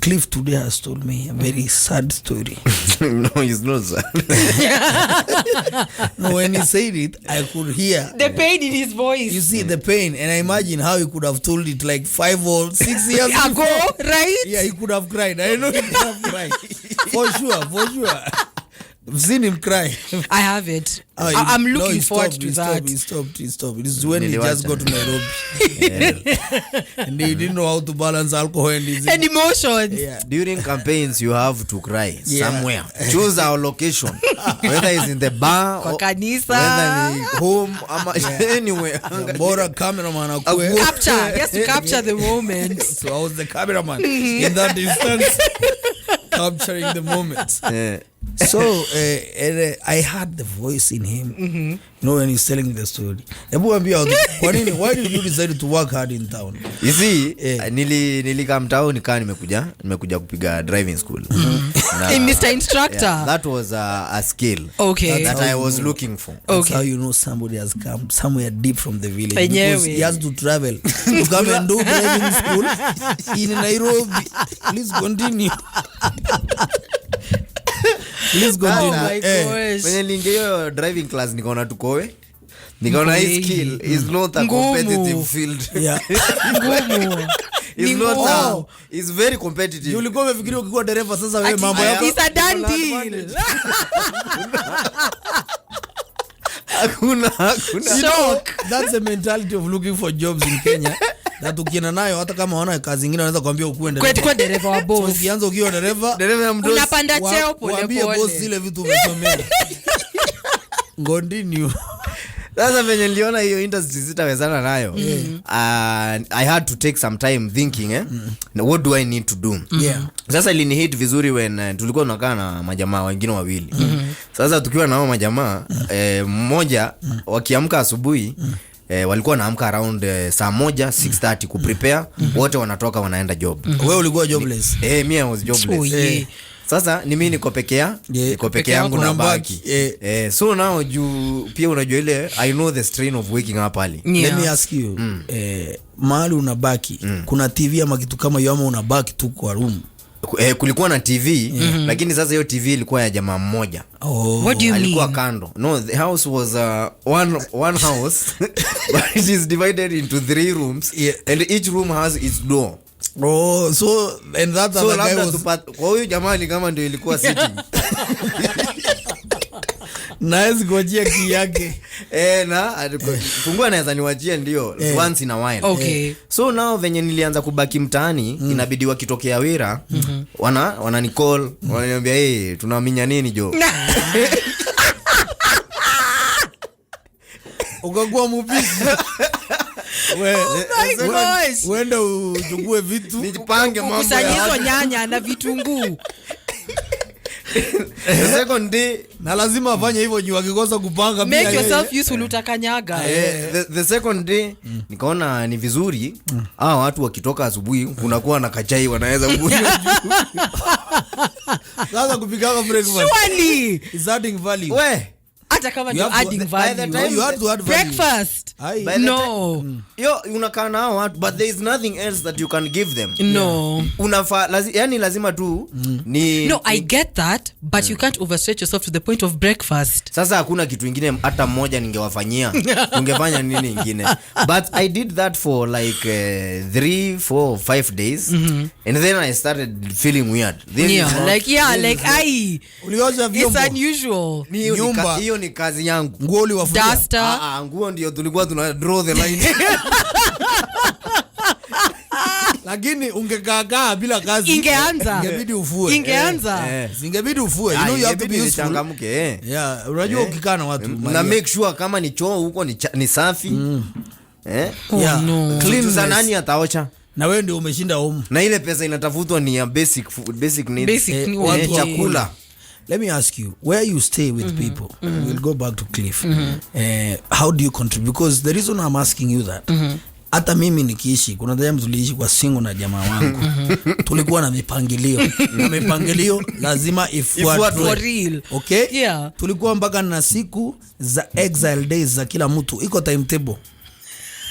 Cliff today has told me a very sad story. No, it's not sad. No, when he said it, I could hear the pain in his voice. You see the pain, and I imagine how he could have told it like 5 or 6 years ago, right? Yeah, he could have cried. I know he could have cried. For sure. I've seen him cry. I have it. I'm looking forward to that. He stopped. It is when he just got to Nairobi. And he didn't know how to balance alcohol and emotions. Yeah. During campaigns, you have to cry somewhere. Choose our location. Whether it's in the bar or kanisa, whether it's home, anywhere. Bora cameraman capture. He has to capture the moment. So I was the cameraman in that instance, capturing the moment. Yeah. So I heard the voice in him, you know, when he's telling the story. Why did you decide to work hard in town? You see, nilika mtao nikaa nimekuja kupiga driving school. Mr. Instructor. Yeah, that was a skill that I was looking for. That's how you know somebody has come somewhere deep from the village. Because he has to travel to come and do driving school in Nairobi. Please continue. Please continue. Oh my gosh. When niliingia driving class nikaona tukoe. Nikaona hii skill is not a competitive field. Yeah. It's not it's very competitive. Ulikuwa umefikiria ukikuwa dereva sasa wewe mambo yako. It's a done deal. Hakuna. That's the mentality of looking for jobs in Kenya. That ukienda nayo hata kama unaona kazi nyingine unaweza kuambia ukuende kwa dereva wa boss. So ukianza ukiwa dereva ya mdosi unapanda cheo pole pole. Waambie boss zile vitu umesomea. Continue. Sasa venye niliona hiyo industry sitawezana nayo. I had to take some time thinking what do I need to do. Sasa ilini hit vizuri when tulikuwa tunakaa na majamaa wengine wawili. Sasa tukiwa na hao majamaa mmoja wakiamka asubuhi walikuwa naamka around saa 1:30 ku prepare, wote wanatoka wanaenda job. Wewe ulikuwa jobless? Me I was jobless. Sasa ni mimi niko peke yangu na baki. So now juu pia unajua ile I know the strain of waking up early. Let me ask you, mahali unabaki kuna TV ama kitu kama hiyo ama unabaki tu kwa room? Kulikuwa na TV lakini sasa hiyo TV ilikuwa ya jamaa mmoja. What do you alikuwa mean? Kando. No, the house was one house but it is divided into 3 rooms and each room has its door. So and that other guy was kwa huyu jamaa ni kama ndio ilikuwa sitting. Nice gojia ki yake. Na fungua naweza niwachie ndio once in a while. Okay. So now venye nilianza kubaki mtaani inabidi wakitokea wira wana ni call wananiambia tunaminya nini jo. Ukakuwa mpishi. Wenda uchukue vitu nipange mambo kusanyizwa nyanya na vitunguu. The second day na lazima afanye hivyo juu akikosa kupanga pia make yourself useful utakanyaga. The second day nikaona ni vizuri watu wakitoka asubuhi kunakuwa na kachai wanaweza kunywa. Sasa kupika breakfast surely is adding value. Hata kama you adding value. You have to add value. Breakfast. No. Yo unakaa na watu but there is nothing else that you can give them. No. Yani lazima tu ni no, I get that but you can't overstretch yourself to the point of breakfast. Sasa hakuna kitu kingine hata mmoja ningewafanyia. Ungefanya nini kingine? But I did that for like 3, 4, 5 days and then I started feeling weird. Ulioza vyombo. It's unusual. Hiyo ni kazi yangu. Nguo uliwafulia. Nguo ndio tulikuwa tuna draw the line. Lakini ungekaa bila kazi ingebidi ufue. Ingebidi ufue. You know you have to be useful. Yeah, unajua ukikaa na watu na make sure kama ni choo huko ni safi. Clean sana nani ataocha. Na wewe ndio umeshinda home. Na ile pesa inatafutwa ni ya basic needs. Chakula. Let me ask you, where you stay with people, we'll go back to Cliff. How do you contribute? Because the reason I'm asking you that, hata mimi nikiishi, kuna time tuliishi kwa single na jamaa wangu. Tulikuwa na mipangilio. Na mipangilio lazima ifuatwe. For real. Okay? Yeah. Tulikuwa mpaka na siku za exile days za kila mtu. Iko timetable.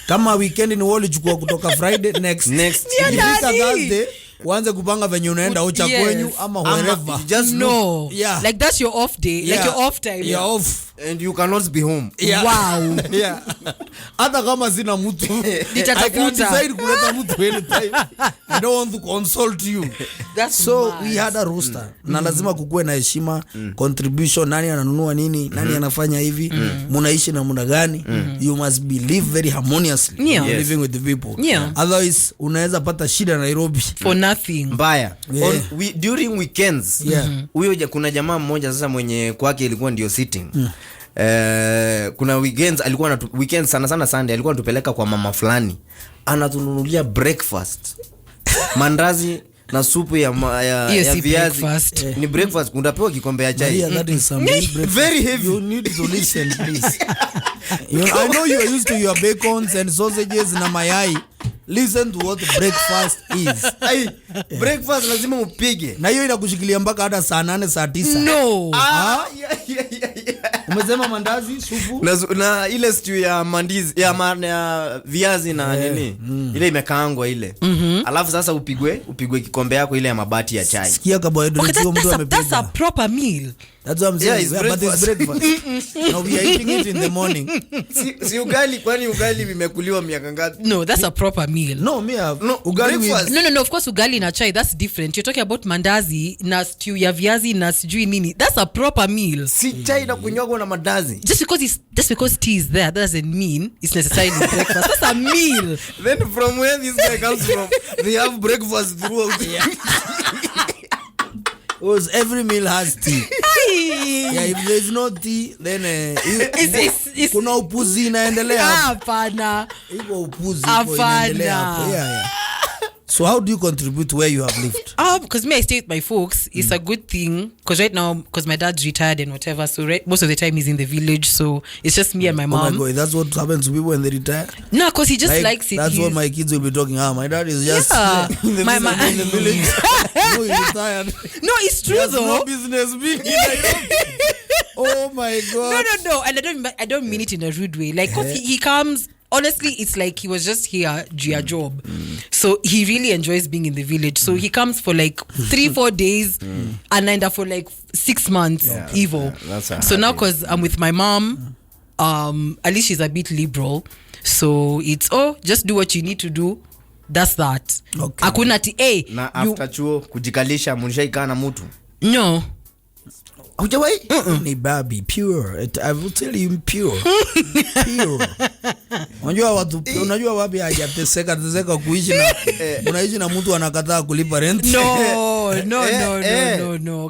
Kama weekend ni wali chukua kutoka Friday next. Ikifika Thursday uanze kupanga venye unaenda ocha Yes. kwenyu ama wherever. Just No. Yeah. Like that's your off day. Like your off time. You're off. and you cannot be home. Yeah. Wow. Yeah. Hata kama sina mtu. Nitatafuta. I can decide kuleta mtu anytime. I don't want to consult you. That's So mad. we had a roster. Na lazima kukue na heshima, contribution, nani ananunua nini, nani anafanya hivi, munaishi na muda gani. You must live very harmoniously. Yeah. You're Yes. living with the people. Yeah. Otherwise unaweza pata shida Nairobi. For nothing. Mbaya. Yeah. During weekends. Yeah. Huyo kuna jamaa mmoja sasa mwenye kwake ilikuwa ndio sitting. Kuna weekends alikuwa weekends sana Sunday alikuwa anatupeleka kwa mama fulani. Anatununulia breakfast. Mandazi na supu ya si viazi. breakfast. Ni breakfast, unapewa kikombe ya chai. Yeah, that is some big breakfast. Very heavy. You need to listen, please. I know you are used to your bacons and sausages na mayai. Listen to what breakfast is. Ai, breakfast lazima upige. Na hiyo inakushikilia mpaka hata saa 8 saa 9. No. Yeah. Umesema mandazi, supu Na ile stew ya mandizi ya viazi na nini ile imekaangwa ile. Alafu sasa upigwe kikombe yako ile ya mabati ya chai. sikia carbohydrates Okay, mtu amepiga. that's a proper meal. That's what I'm saying. Yeah, it's But it's breakfast. No, we are eating it in the morning. Si ugali, kwani ugali vimekuliwa miaka ngapi? No, that's a proper meal. No, me have No, ugali breakfast. with No, of course ugali na chai, that's different. You're talking about mandazi na stew ya viazi na sijui nini. That's a proper meal. Si chai na kunywagwa na mandazi. Just because tea is there, that doesn't mean it's necessarily breakfast. That's a meal. Then from where this guy comes from, they have breakfast throughout. because every meal has tea. Yeah, if there is no tea then It's- kuna upuzi inaendelea hapo. Hapana. Iko upuzi Hapana. inaendelea hapo. Yeah. So how do you contribute where you have lived? Because me, I stay with my folks. It's a good thing because right now, because my dad's retired and whatever, so most of the time he's in the village. So it's just me and my Oh mom. my God, that's what happens to people when they retire. No, because he just likes it. That's what He's- my kids will be talking. My dad is just Yeah. in the My in the village. No, he's retired. No, it's true There's though. no business being in Nairobi. Oh my God. No, and I don't mean it in a rude way. Like, 'cause he comes. Honestly, it's like he was just here to a job, so he really enjoys being in the village. So he comes for like 3-4 days, and end up for like 6 months. Evil. that's a So now, happy. because I'm with my mom, at least she's a bit liberal. So it's just do what you need to do. That's that. Okay. Hakuna ati Na after chuo kujikalisha mlishaikaa na mtu. no. Hujawahi? Ni babi pure. I will tell you pure. Pure. Unajua wapi hajateseka kuishi na unaishi na mtu anakataa kulipa rent. No.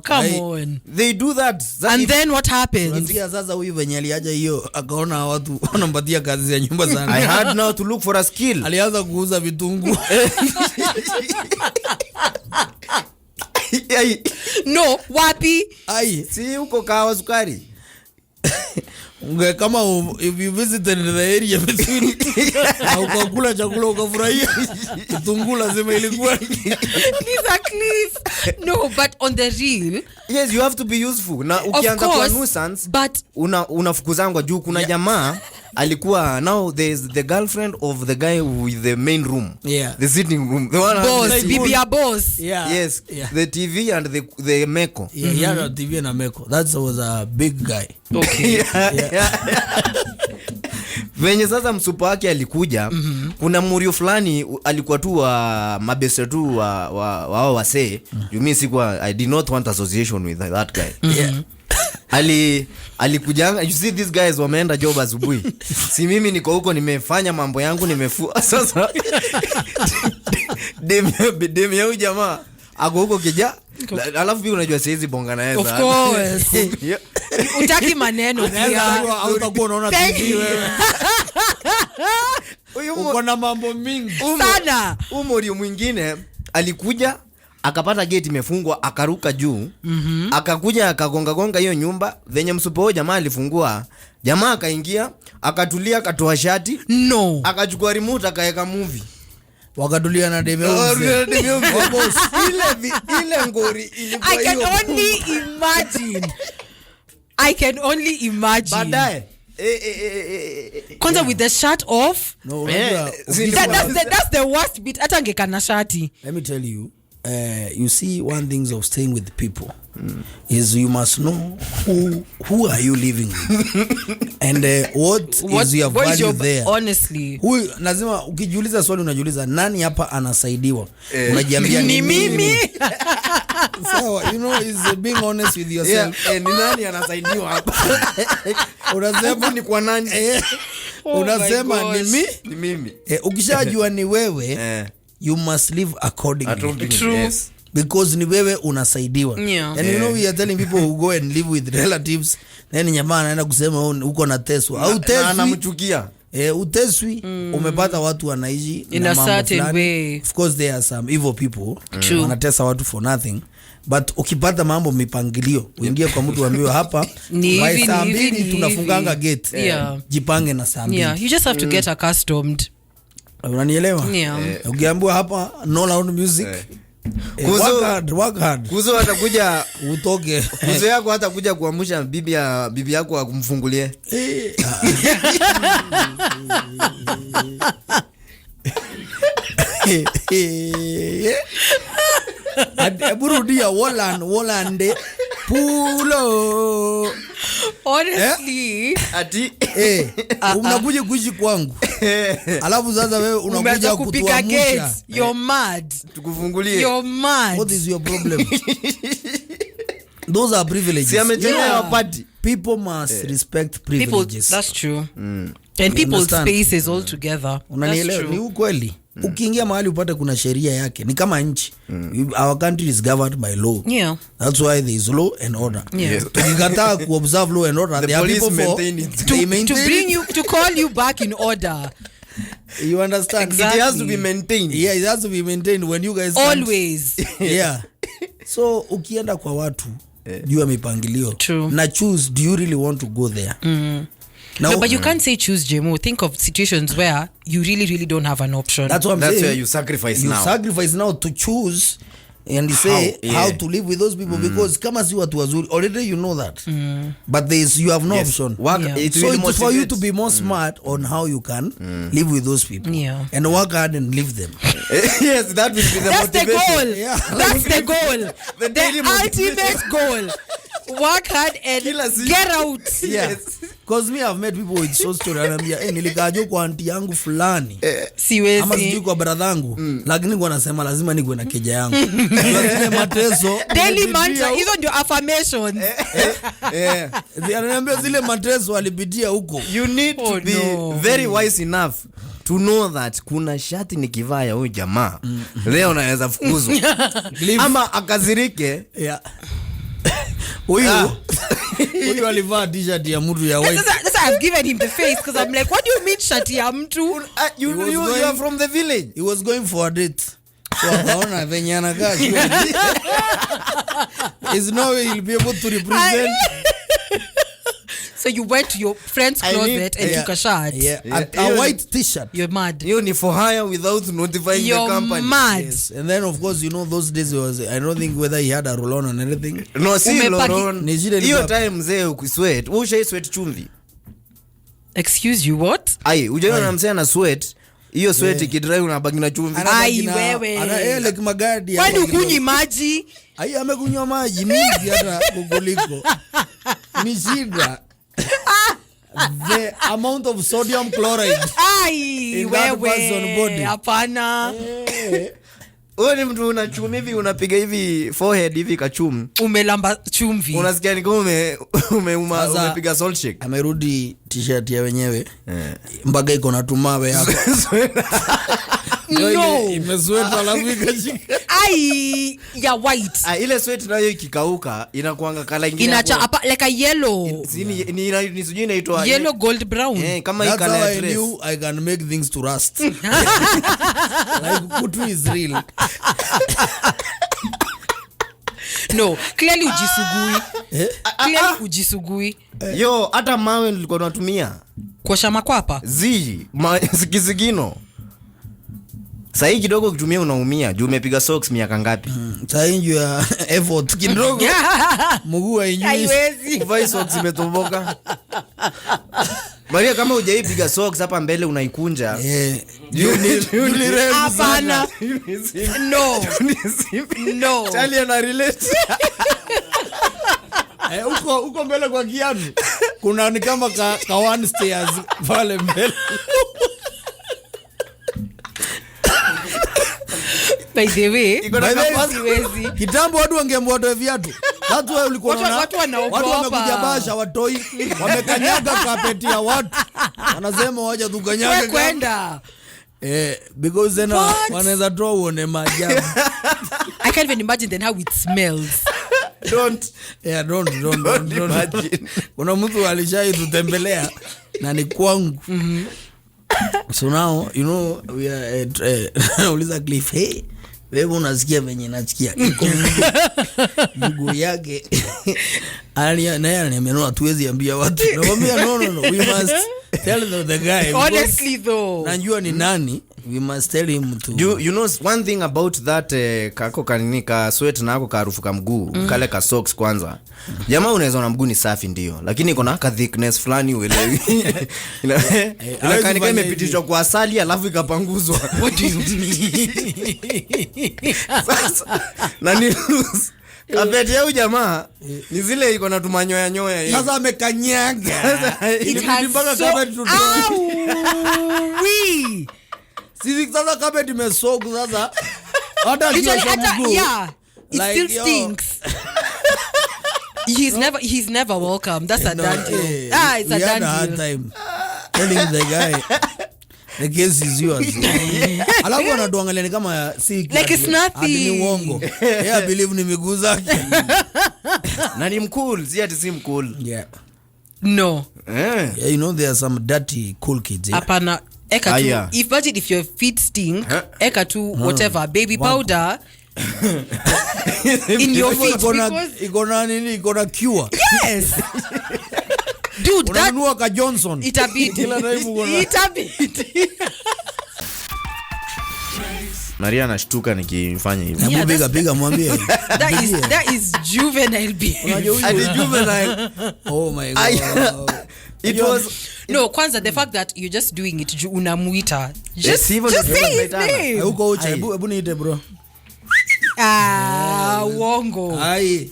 Come on. They do that. And then what happens? Unasikia sasa huyu venye aliaja hiyo akaona watu wanampatia kazi ya nyumba sana. I had now to look for a skill. Alianza kuuza vitunguu. No, wapi? Ai, Si uko kawa sukari. kama if you visited the area between na ukakula chakula ukafurahia kitunguu lazima ilikuwa. These are clips. No, but on the real, Yes, you have to be useful. Na ukianza kwa course, nuisance, but unafukuzangwa juu kuna jamaa alikuwa now there's the girlfriend of the guy with the main room. Yeah. The sitting room. The one boss, has the bibi ya boss. Yeah. Yes, Yeah. the TV and the meko. Yeah, he had a TV na meko. That was a big guy. Okay. Venye sasa msupa wake alikuja, kuna murio fulani alikuwa tu wa mabeste tu wa wasee. You mean sikuwa, I did not want association with that guy. Yeah. Alikujanga, you see these guys wameenda job asubuhi. Si mimi niko huko nimefanya mambo yangu nimefua. Sasa demi ya jamaa ako huko kija. Alafu pia unajua siwezi bonga na yeye. Of course. Yeah. Utaki maneno pia. Hautakuwa unaona TV wewe. Huyu Uko na mambo mingi. Sana. Umorio mwingine alikuja akapata gate imefungwa akaruka juu. Akakuja akagonga hiyo nyumba venye msupo jamaa alifungua. Jamaa akaingia, akatulia, akatoa shati, No. akachukua remote akaeka movie. Wakatulia na deme uze. Ile ngori ilikuwa I can hiyo. only imagine. Baadaye Kwanza with the shirt off. No, unajua, Eh, ukifa- That's the worst bit. Hata angekana shati. let me tell you, you see one things of staying with people is you must know who are you living with and what is your value there. Honestly, Huyu lazima ukijiuliza swali unajiuliza nani hapa anasaidiwa, unajiambia ni mimi. So you know is being honest with yourself. Ni nani anasaidiwa hapa? Unasema ni kwa nani? Unasema ni mimi. Ukishajua ni wewe you must live accordingly. True. Yes. Because ni wewe unasaidiwa. Yeah. And you know we are telling people who go and live with relatives, then nyama anaenda kusema uko na teswa au teswi, anamchukia. Uteswi umepata watu wanaishi in a certain way. Of course there are some evil people wanatesa watu for nothing, but ukipata mambo mipangilio uingie kwa mtu ambaye hapa by saa 2 tunafunganga gate. Jipange na saa 2. Yeah, you just have to get accustomed. Unanielewa? Ukiambiwa hapa no loud music. Work hard. Kuzo atakuja utoke. Kuzo yako hatakuja kuamsha bibi yako akumfungulie. Burudia Holland pulo. Honestly, ati unakuja kuishi kwangu. Alafu sasa wewe unakuja kutuamsha. You're mad. Tukufungulie. You're mad. What is your problem? Those are privileges. People must respect privileges. People, that's true. And people's spaces all together. Unanielewa? Ni ukweli. Ukiingia mahali upate kuna sheria yake. Ni kama nchi. Our country is governed by law. Yeah. That's why there is law and order. Yeah. Tukikataa ku observe law and order, the there are people to bring you, to call you back in order. You understand? Exactly. It has to be maintained. Yeah, it has to be maintained when you guys always. Yeah. So ukienda kwa watu jua mipangilio. True. Na choose, do you really want to go there? Now, no, but you can't say choose, Jemo. Think of situations where you really don't have an option. That's what I'm saying. That's where you sacrifice now. You sacrifice now to choose and say how to live with those people because kama si watu wazuri already you know that. But you have no option. So it's for you to be more smart on how you can live with those people. Yeah. And work hard and leave them. Yes, that will be the motivation. The goal. Yeah. That's the goal. The ultimate goal. Work hard and get out. Yes. Because me I've met people with so story anambia nilikajo kwa auntie yangu fulani. Siwezi. Ama sijui kwa brother yangu. Lakini kwa nasema lazima nikuwe na keja yangu. Lazima mateso. Daily mantra. Hizo ndio affirmations. Ananiambia zile mateso alipitia huko. You need to be very wise enough to know that kuna shati nikivaa ya huyu jamaa leo naweza fukuzwa. Ama akazirike. Yeah. Huyu alivaa t-shirt ya mtu ya white. That's why I've given him the face because I'm like, what do you mean shati ya mtu? You are from the village. He was going for a date. So akaona venye anakaa. There's no way he'll be able to represent. So you went to your friend's closet and took a shirt. Yeah. A white t-shirt. You're mad. You need for hire without notifying the company. You're mad. Yes. And then of course you know those days I don't think whether he had a roll-on and anything. No, si roll-on. Hiyo time mzee ukisweat. Usha sweat chumvi. Excuse you, what? Ai, ujaona na mzee ana sweat. Hiyo sweat ikidry unabaki na chumvi. Ai wewe. Ana like magadi. Kwani ukunywi maji? Ai amekunywa maji mingi hata kukuliko. Ni shida. The amount of sodium chloride. Ai wewe. Hapana. Wewe ni mtu una chumvi hivi unapiga hivi forehead hivi kachum. Umelamba chumvi. Unasikia ni kama umepiga salt shake. Amerudi t-shirt ya wenyewe. Mbaga iko na tumawe hapo. No. Imesweta alafu ikashika. Ai ya white. Ile sweat nayo ikikauka inakuanga kala ingine. Inacha like a yellow. Ni sijui inaitwa yellow gold brown. Kama hii kala ya dress. I can make things to rust. Like kutu is real. No, clearly ujisugui. Clearly ujisugui. Yo, hata mawe nilikuwa natumia. Kuosha makwapa? Kisigino. Sasa kidogo kutumia unaumia. Juu umepiga socks miaka ngapi? Sasa ndio ya effort kidogo. Mguu hainywi. Haiwezi. Kuvaa socks imetoboka. Maria, kama hujaipiga socks hapa mbele unaikunja. Hapana. No. Charlie ana relate. Uko mbele kwa kiatu. Kuna ni kama ka one stairs pale mbele. By the way, kitambo watu wangeambwa watoe viatu. Watu wao ulikuwa unaona watu wanaogopa. Watu wamekuja basha watoi, wamekanyaga carpet ya watu. Wanasema waje tukanyage kwenda. Because then wanaweza toa uone maajabu. I can't even imagine then how it smells. Don't imagine. Kuna mtu alishai tutembelea na ni kwangu. So now you know we are uliza Cliff, hey wewe unasikia venye nasikia iko mguu yake naye ananiambia hatuwezi ambia watu. Nakwambia no we must tell the guy. Honestly though, najua ni nani, we must tell him to you know one thing about that kako kaninika sweat na ako karufu ka mguu kale ka socks kwanza. Jamaa unaweza na mguu ni safi ndio, lakini iko na ka thickness fulani uelewi. Kanika imepitishwa kwa asali alafu ikapanguzwa. What do you mean? Na ni loose. Kapete yao jamaa ni zile iko na tumanyoya nyoya. Sasa amekanyaga. Ilibidi mpaka carpet tutoe. Oui. Sisi sasa carpet imesoku sasa. Hata yeah. It like, still stinks. He's never welcome. That's a done deal. It's a done deal. Hard time telling the guy the case is yours. Alafu anatuangalia ni kama si like it's nothing. Ni uongo. Yeah, believe ni miguu zake. Na ni mcool, si ati si mcool. Yeah. No. Yeah, you know there are some dirty cool kids. Apana eka tu. If your feet stink, eka tu whatever baby powder in your feet because iko na cure. Yes. Dude, unanunua ka Johnson. Itabidi. Maria anashtuka nikifanya hivyo. Yeah, piga mwambie. That is juvenile behavior. Ati juvenile. Oh my god. It was no, kwanza the fact that you're just doing it unamuita. Just say his name. Uko ucha, hebu niite bro. Wongo. Ai.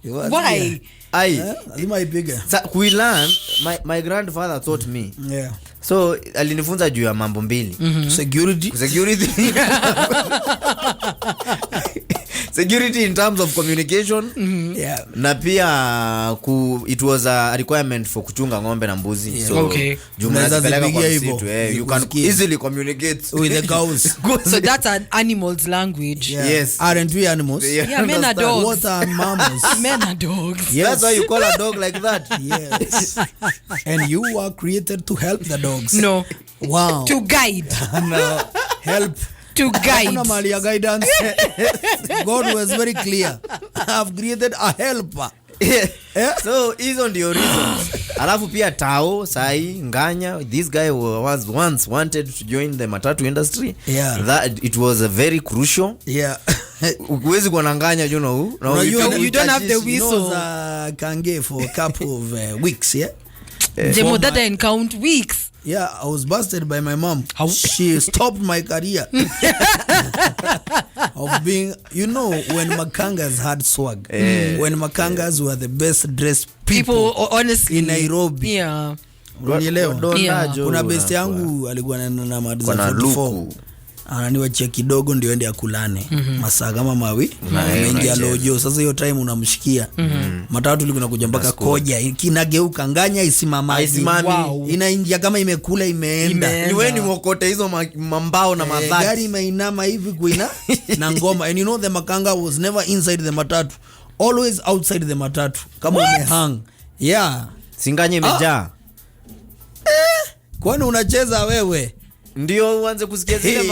Why? Lazima ipige. We learn, my grandfather taught me. Yeah. So alinifunza juu ya mambo mbili. Security in terms of communication. Yeah. Na pia it was a requirement for kuchunga ng'ombe na mbuzi. Yeah. So unaweza zipigia hivyo. You can easily communicate with the cows. So that's an animal's language. Yeah. Yes. Aren't we animals? Yeah, men are dogs. What are mammals? Men are dogs. Yes. That's why you call a dog like that. Yes. And you were created to help the dogs. No. Wow. To guide. No. Help. To guide. Kuna mali ya guidance. God was very clear. I've created a helper. Yeah. So hizo ndio reasons. Alafu pia tao sai nganya, this guy was once wanted to join the matatu industry. Yeah. That it was a very crucial. Yeah. Uwezi kwa nganya you know. No, you don't have the whistle. Kange for a couple of weeks, yeah. Demo that I count weeks. Yeah, I was busted by my mom. How? She stopped my career of being, you know, when Makangas had swag, when Makangas were the best dressed people honestly in Nairobi. Yeah. Unielewa? Yeah. Kuna best yangu alikuwa na madu za 44. Ananiwachia kidogo ndio ende akulane. Masaa kama mawi. Ameingia lojo. Sasa hiyo time unamshikia. Matatu liko nakuja mpaka koja. Kinageuka nganya isimamaji. Wow. Inaingia kama imekula imeenda. Ni wewe ni mwokote hizo mambao na madhaki. Gari imeinama hivi kuina na ngoma. And you know the Makanga was never inside the matatu. Always outside the matatu. Kama umehang. Yeah. Singanya imejaa. Kwani unacheza wewe? Ndio uanze kusikia zile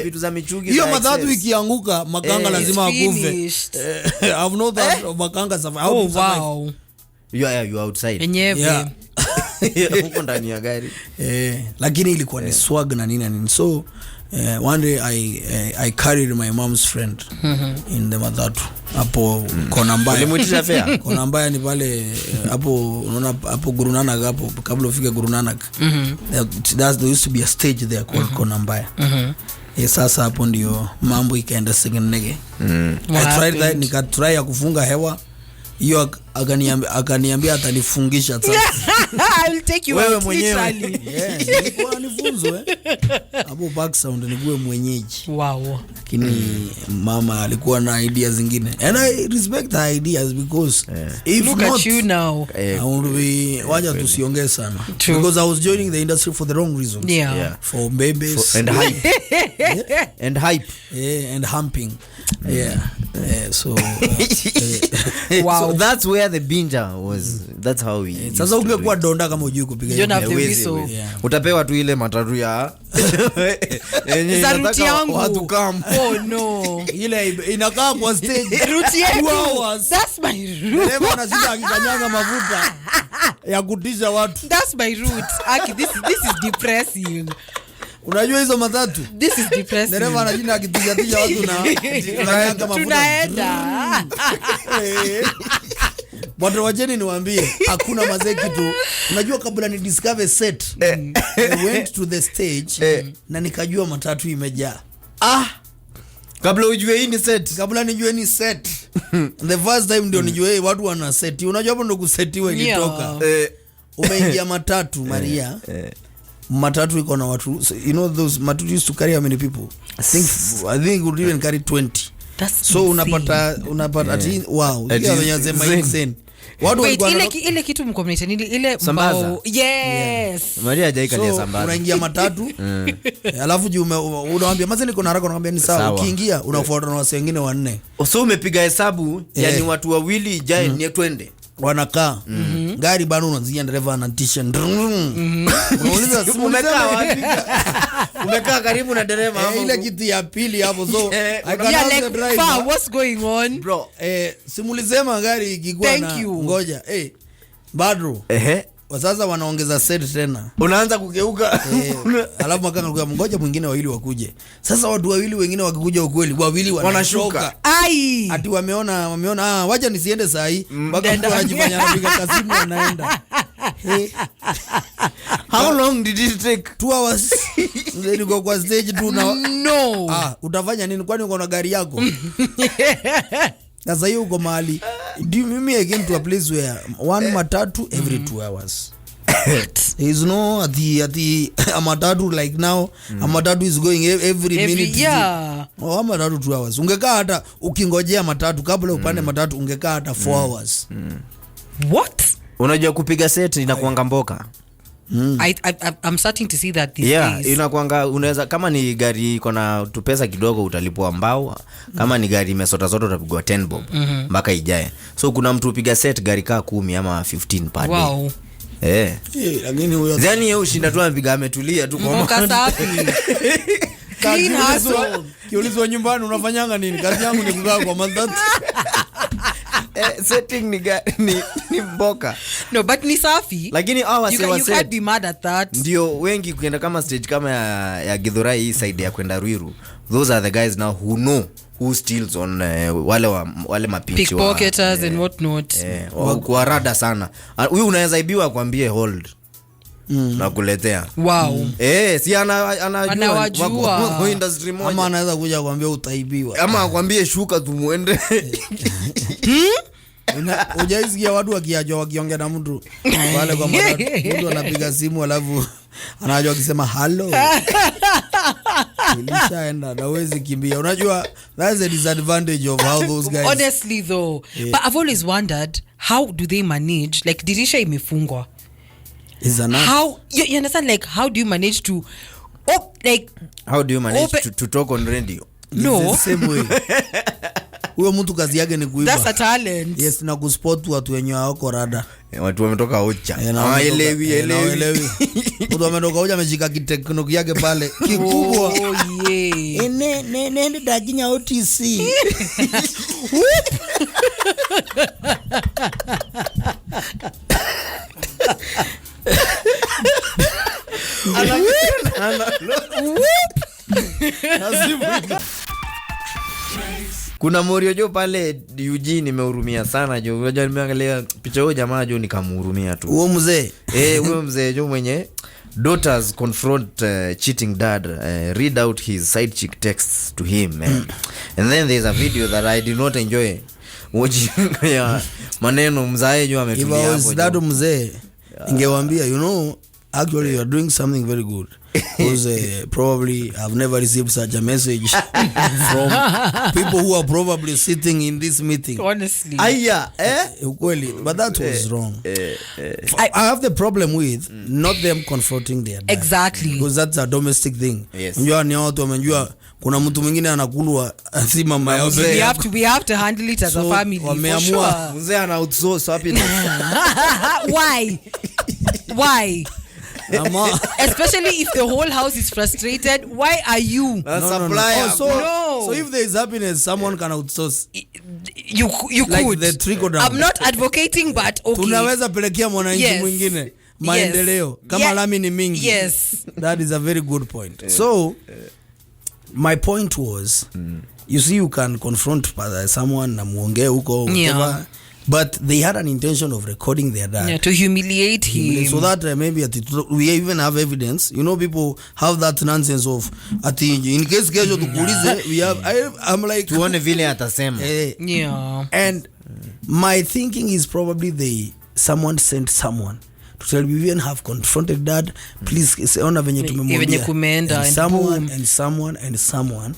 vitu za michugi. Hiyo matatu ikianguka Makanga lazima akufe. I've known that Makanga survive. Oh wow. You are outside. Enyewe. Huko ndani ya gari. Lakini ilikuwa ni swag na nini. So One day I carried my mom's friend in the matatu hapo Kona Mbaya. Ulimuitisha fare? Kona Mbaya ni pale hapo unaona hapo Guru Nanak hapo kabla ufike Guru Nanak. There used to be a stage there called Kona Mbaya. Sasa hapo ndio mambo ikaenda second. I tried that, nikatry ya kufunga hewa. Hiyo akaniambia atanifungisha sasa. I'll take you wewe out mwenyewe. Nilikuwa nifunzwe hapo back sound nikuwe mwenyeji. Wow. Lakini mama alikuwa na ideas zingine, and I respect her ideas because if Look not, at you now. I would be waja tusiongee sana. True. Because I was joining the industry for the wrong reasons. Yeah. For babies And hype. And hype. and humping. So Wow. So that's where the binja was. That's how we sasa ungekuwa donda kama hujui kupiga. You don't have the Hawezi, whistle. hawezi. Yeah. Utapewa tu ile matatu ya yenye Za route inataka yangu. watu come. Oh no. Ile inakaa kwa stage. Route yetu. 2 hours. That's my route. Dereva anashinda akikanyaga mafuta ya kutisha watu. That's my route. Aki, this is depressing. Unajua hizo matatu? This is depressing. Dereva anashinda akitisha watu na kukanyaga mafuta. Tunaenda. Bwana wajeni niwaambie hakuna mazee kitu. Unajua kabla ni discover set, I went to the stage na nikajua matatu imejaa. Kabla ujue hii ni set. Kabla nijue ni set. The first time ndio nijue watu wana set. Unajua hapo ndo kusetiwa ilitoka. Umeingia matatu Maria. Matatu iko na watu, you know those matatu used to carry how many people? I think would even carry 20. That's So insane. unapata ati wow, That hiyo is wanasema insane. insane. Watu Wait, walikuwa ile kitu mkombination ile Sambaza. mbao. Yes. Maria hajaikalia so sambaza. unaingia matatu alafu juu unamwambia maze niko na haraka, unamwambia ni sawa. Sawa. Ukiingia unafuata na wase wengine 4 So umepiga hesabu yani watu wawili jae ni twende. wanakaa gari bado unazia dereva anatisha. Unauliza Umekaa wapi? Umekaa karibu na dereva hapo. ile kiti ya pili hapo, so I can Yeah, ask the like driver, far, what's going on? Bro. simulisema gari ikikuwa Thank na you. ngoja bado sasa wanaongeza set tena. Unaanza kugeuka. Alafu makanga kwa ngoja mwingine wawili wakuje. Sasa watu wawili wengine wakikuja ukweli wawili wanashuka. Ai. Ati wameona wacha nisiende saa hii mpaka mtu anajifanya anapiga kasimu anaenda. How long did it take? 2 hours. Ndio kwa stage tu na No. utafanya nini kwani uko na gari yako? Sasa hiyo uko mahali. Mimi I came to a place where one matatu every 2 hours. There is no at the matatu like now. A matatu is going every minute. Yeah. Matatu 2 hours. Ungekaa hata ukingojea matatu kabla upande matatu ungekaa hata 4 hours. What? Unajua kupiga set inakuanga mboka. I'm starting to see that these days. Inakuanga unaweza kama ni gari iko na tupesa kidogo utalipwa mbao, kama ni gari imesota zote utapigwa 10 bob mpaka ijae. So kuna mtu upiga set gari kaa 10 ama 15 per day. Wow. Lakini huyo Zani yeye ushinda tu amepiga ametulia tu kwa Mboka safi. Clean hustle. kiulizwa nyumbani unafanyanga nini? Kazi yangu ni kukaa kwa matatu. setting ni mboka. No, but ni safi. Lakini you can't be mad at that. Ndio wengi kuenda kama stage kama ya Githurai hii side ya kwenda Ruiru. Those are the guys now who know who steals on wale mapinchi pickpocketers and what not. Kwa rada sana. Huyu unaweza ibiwa kwambie hold. Na kuletea. Wow. Si anajua industry moja. Ama anaweza kuja kuambia utaibiwa. Ama akwambie shuka tumuende. Ujaisikia watu wakiongea na mtu pale kwa matatu, mtu anapiga simu alafu anajua akisema hello. Ilishaenda na uwezi kimbia. Unajua that's the disadvantage of how those guys. Honestly though, but I've always wondered how do they manage, like dirisha imefungwa. Is an How you understand, like how do you manage to how do you manage to talk on radio? No, the same way. Huyo mtu kazi yake ni kuiba. That's a talent. Yes, na kuspot watu wenye wako rada. Watu wametoka Ocha. Elewi. Mtu wametoka Ocha ameshika kiteknolojia yake pale kikubwa. Oh yeah. Nende dakinya OTC. kuna Morio jo pale Eugene nimehurumia sana jo. Unajua nimeangalia picha hiyo jamaa jo nikamhurumia tu. Huo mzee. Huyo mzee jo mwenye daughters confront cheating dad, read out his side chick texts to him, man. And then there's a video that I did not enjoy watching ya maneno mzae jo ametumia hapo. If I was that mzee ingewambia, you know, actually you are doing something very good. Because probably I've never received such a message from people who are probably sitting in this meeting. Honestly. Ukweli, but that was wrong. I have the problem with not them confronting their dad. Exactly. Because that's a domestic thing. Yes. Unjua ni watu wamenjua kuna mtu mwingine anakulwa si mama yao. We have to handle it as a family. For sure. Mzee ana outsource happiness. Why? Especially if the whole house is frustrated, why are you? No. So if there is happiness, someone can outsource. You like could. The trickle down. I'm not advocating, but okay. Tunaweza pelekea mwananchi mwingine maendeleo kama lami ni mingi. Yes. That is a very good point. So my point was, you see, you can confront someone na muongee huko whatever. But they had an intention of recording their dad. To humiliate him. So that maybe we even have evidence. You know, people have that nonsense of in case kesho tukuulize, we have. I'm like, tuone vile atasema. Yeah. And my thinking is probably someone sent someone to tell you, even have confronted dad, please ona venye tumemwambia, and someone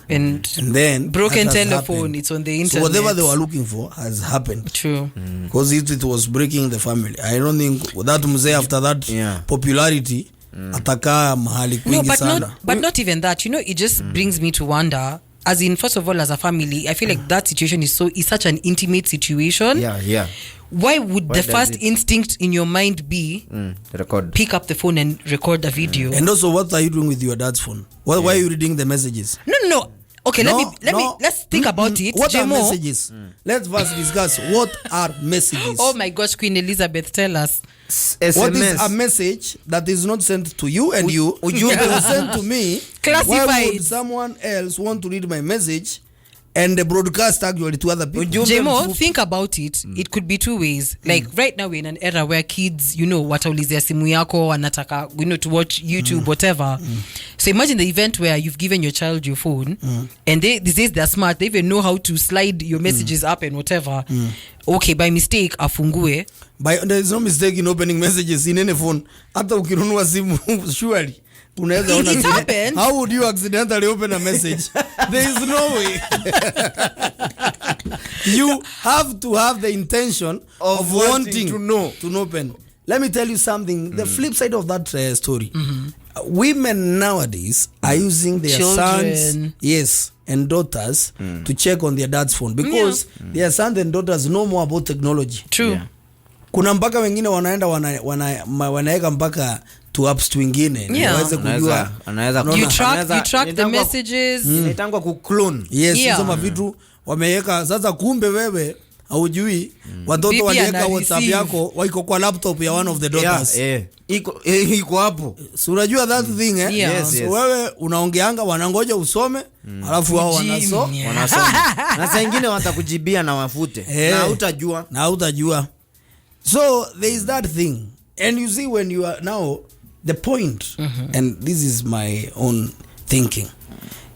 and then broken telephone, it's on the internet. So whatever they were looking for has happened. True. Because it was breaking the family. I don't think that mzee after that popularity atakaa mahali kwingi sana. But not even that, you know, it just brings me to wonder, as in, first of all, as a family, I feel like that situation is such an intimate situation. Yeah. Why would the first instinct in your mind be record, pick up the phone and record a video? And also, what are you doing with your dad's phone? Why are you reading the messages? No. Okay, let's think about it. What are messages? Let's first discuss what are messages. Oh my gosh, Queen Elizabeth, tell us. SMS. What is a message that is not sent to you and you was sent to me? Classified. Why would someone else want to read my message and the broadcast actually to other people? Jemo, think about it. It could be two ways. Like right now we're in an era where kids, you know, wataulizia simu yako, wanataka, you know, to watch YouTube, whatever. So imagine the event where you've given your child your phone and these days they're smart. They even know how to slide your messages up and whatever. Okay, by mistake, afungue. There is no mistake in opening messages in any phone. Hata ukinunua simu, surely. It happened. How would you accidentally open a message? There is no way. You have to have the intention of wanting to know. To open. Let me tell you something. The flip side of that story. Women nowadays are using their sons, and daughters to check on their dad's phone because their sons and daughters know more about technology. True. Yeah. Kuna mpaka wengine wanaenda wanaeka mpaka to apps twingine waweze kujua, you track the messages. Inaitangwa ku clone. Yes, hizo vitu wameweka. Sasa kumbe wewe haujui watoto waliweka WhatsApp yako wako kwa laptop ya one of the daughters. Iko hapo. So unajua that thing Yes. So wewe unaongeanga wanangoja usome alafu wao wanasoma. Na saa nyingine watakujibia na wafute na hutajua. So there is that thing. And you see, when you are now the point, and this is my own thinking,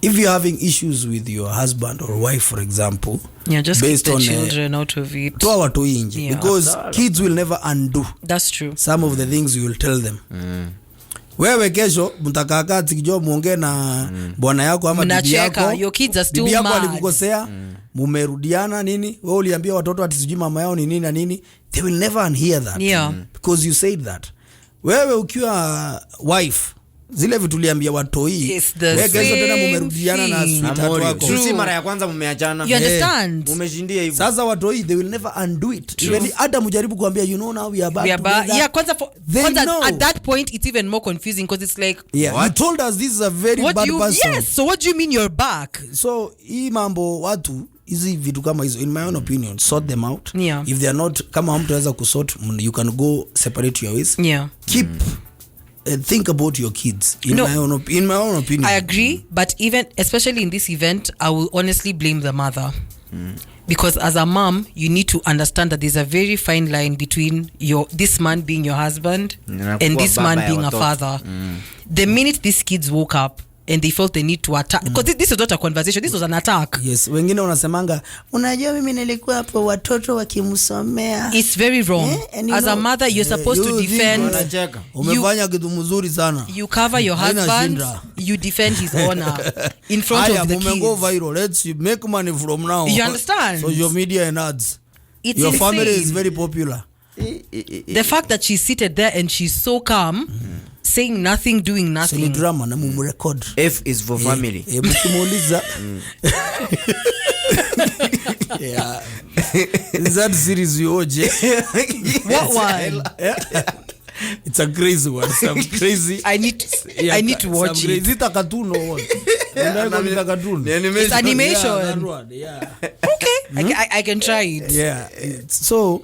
if you're having issues with your husband or wife, for example, just based keep the on children out of it. Because kids will never undo. That's true. Some of the things you will tell them. Wewe kesho mtakaka tikijua muongee na bwana yako ama bibi yako. Your kids are still bibi yako mad. Alikukosea, mumerudiana nini? Wewe uliambia watoto ati sijui mama yao ni nini na nini. They will never unhear that. Because you said that. Wewe ukiwa wife, zile vitu uliambia watoi, wewe kesho tena mumerudiana na sweetheart wako. Si mara ya kwanza mumeachana. You understand? Mumeshindia hivyo. Sasa watoi, they will never undo it. Even hata mjaribu kuambia, you know, now we are back together. Yeah, kwanza at that point it's even more confusing because it's like, you told us this is a very bad person. Yes, so what do you mean you're back? So hii mambo watu hizi vitu kama hizo, in my own opinion, sort them out. If they are not, kama hamtaweza kusort, you can go separate your ways. Keep think about your kids. In my own opinion, I agree, but even especially in this event, I will honestly blame the mother. Because as a mom, you need to understand that there's a very fine line between this man being your husband and this man being a father. The minute these kids woke up and they felt the need to attack, because this was not a conversation, this was an attack. Yes, wengine unasemanga unajua mimi nilikuwa hapo watoto wakimsomea. It's very wrong. As a mother, you're supposed to defend. Umefanya kitu mzuri sana. You cover your husband, you defend his honor in front of the kids. Go viral. Let's make money from now. You understand? Social media and ads. Your insane. family is very popular. The fact that she's seated there and she's so calm, saying nothing, doing nothing. So drama na record. F is for family. Mkimuuliza. Yeah. Is that series you watch? What one? It's a crazy one. Some crazy. I need to watch it. Is it a cartoon or what? It's animation. Yeah. Okay. I can try it. Yeah. So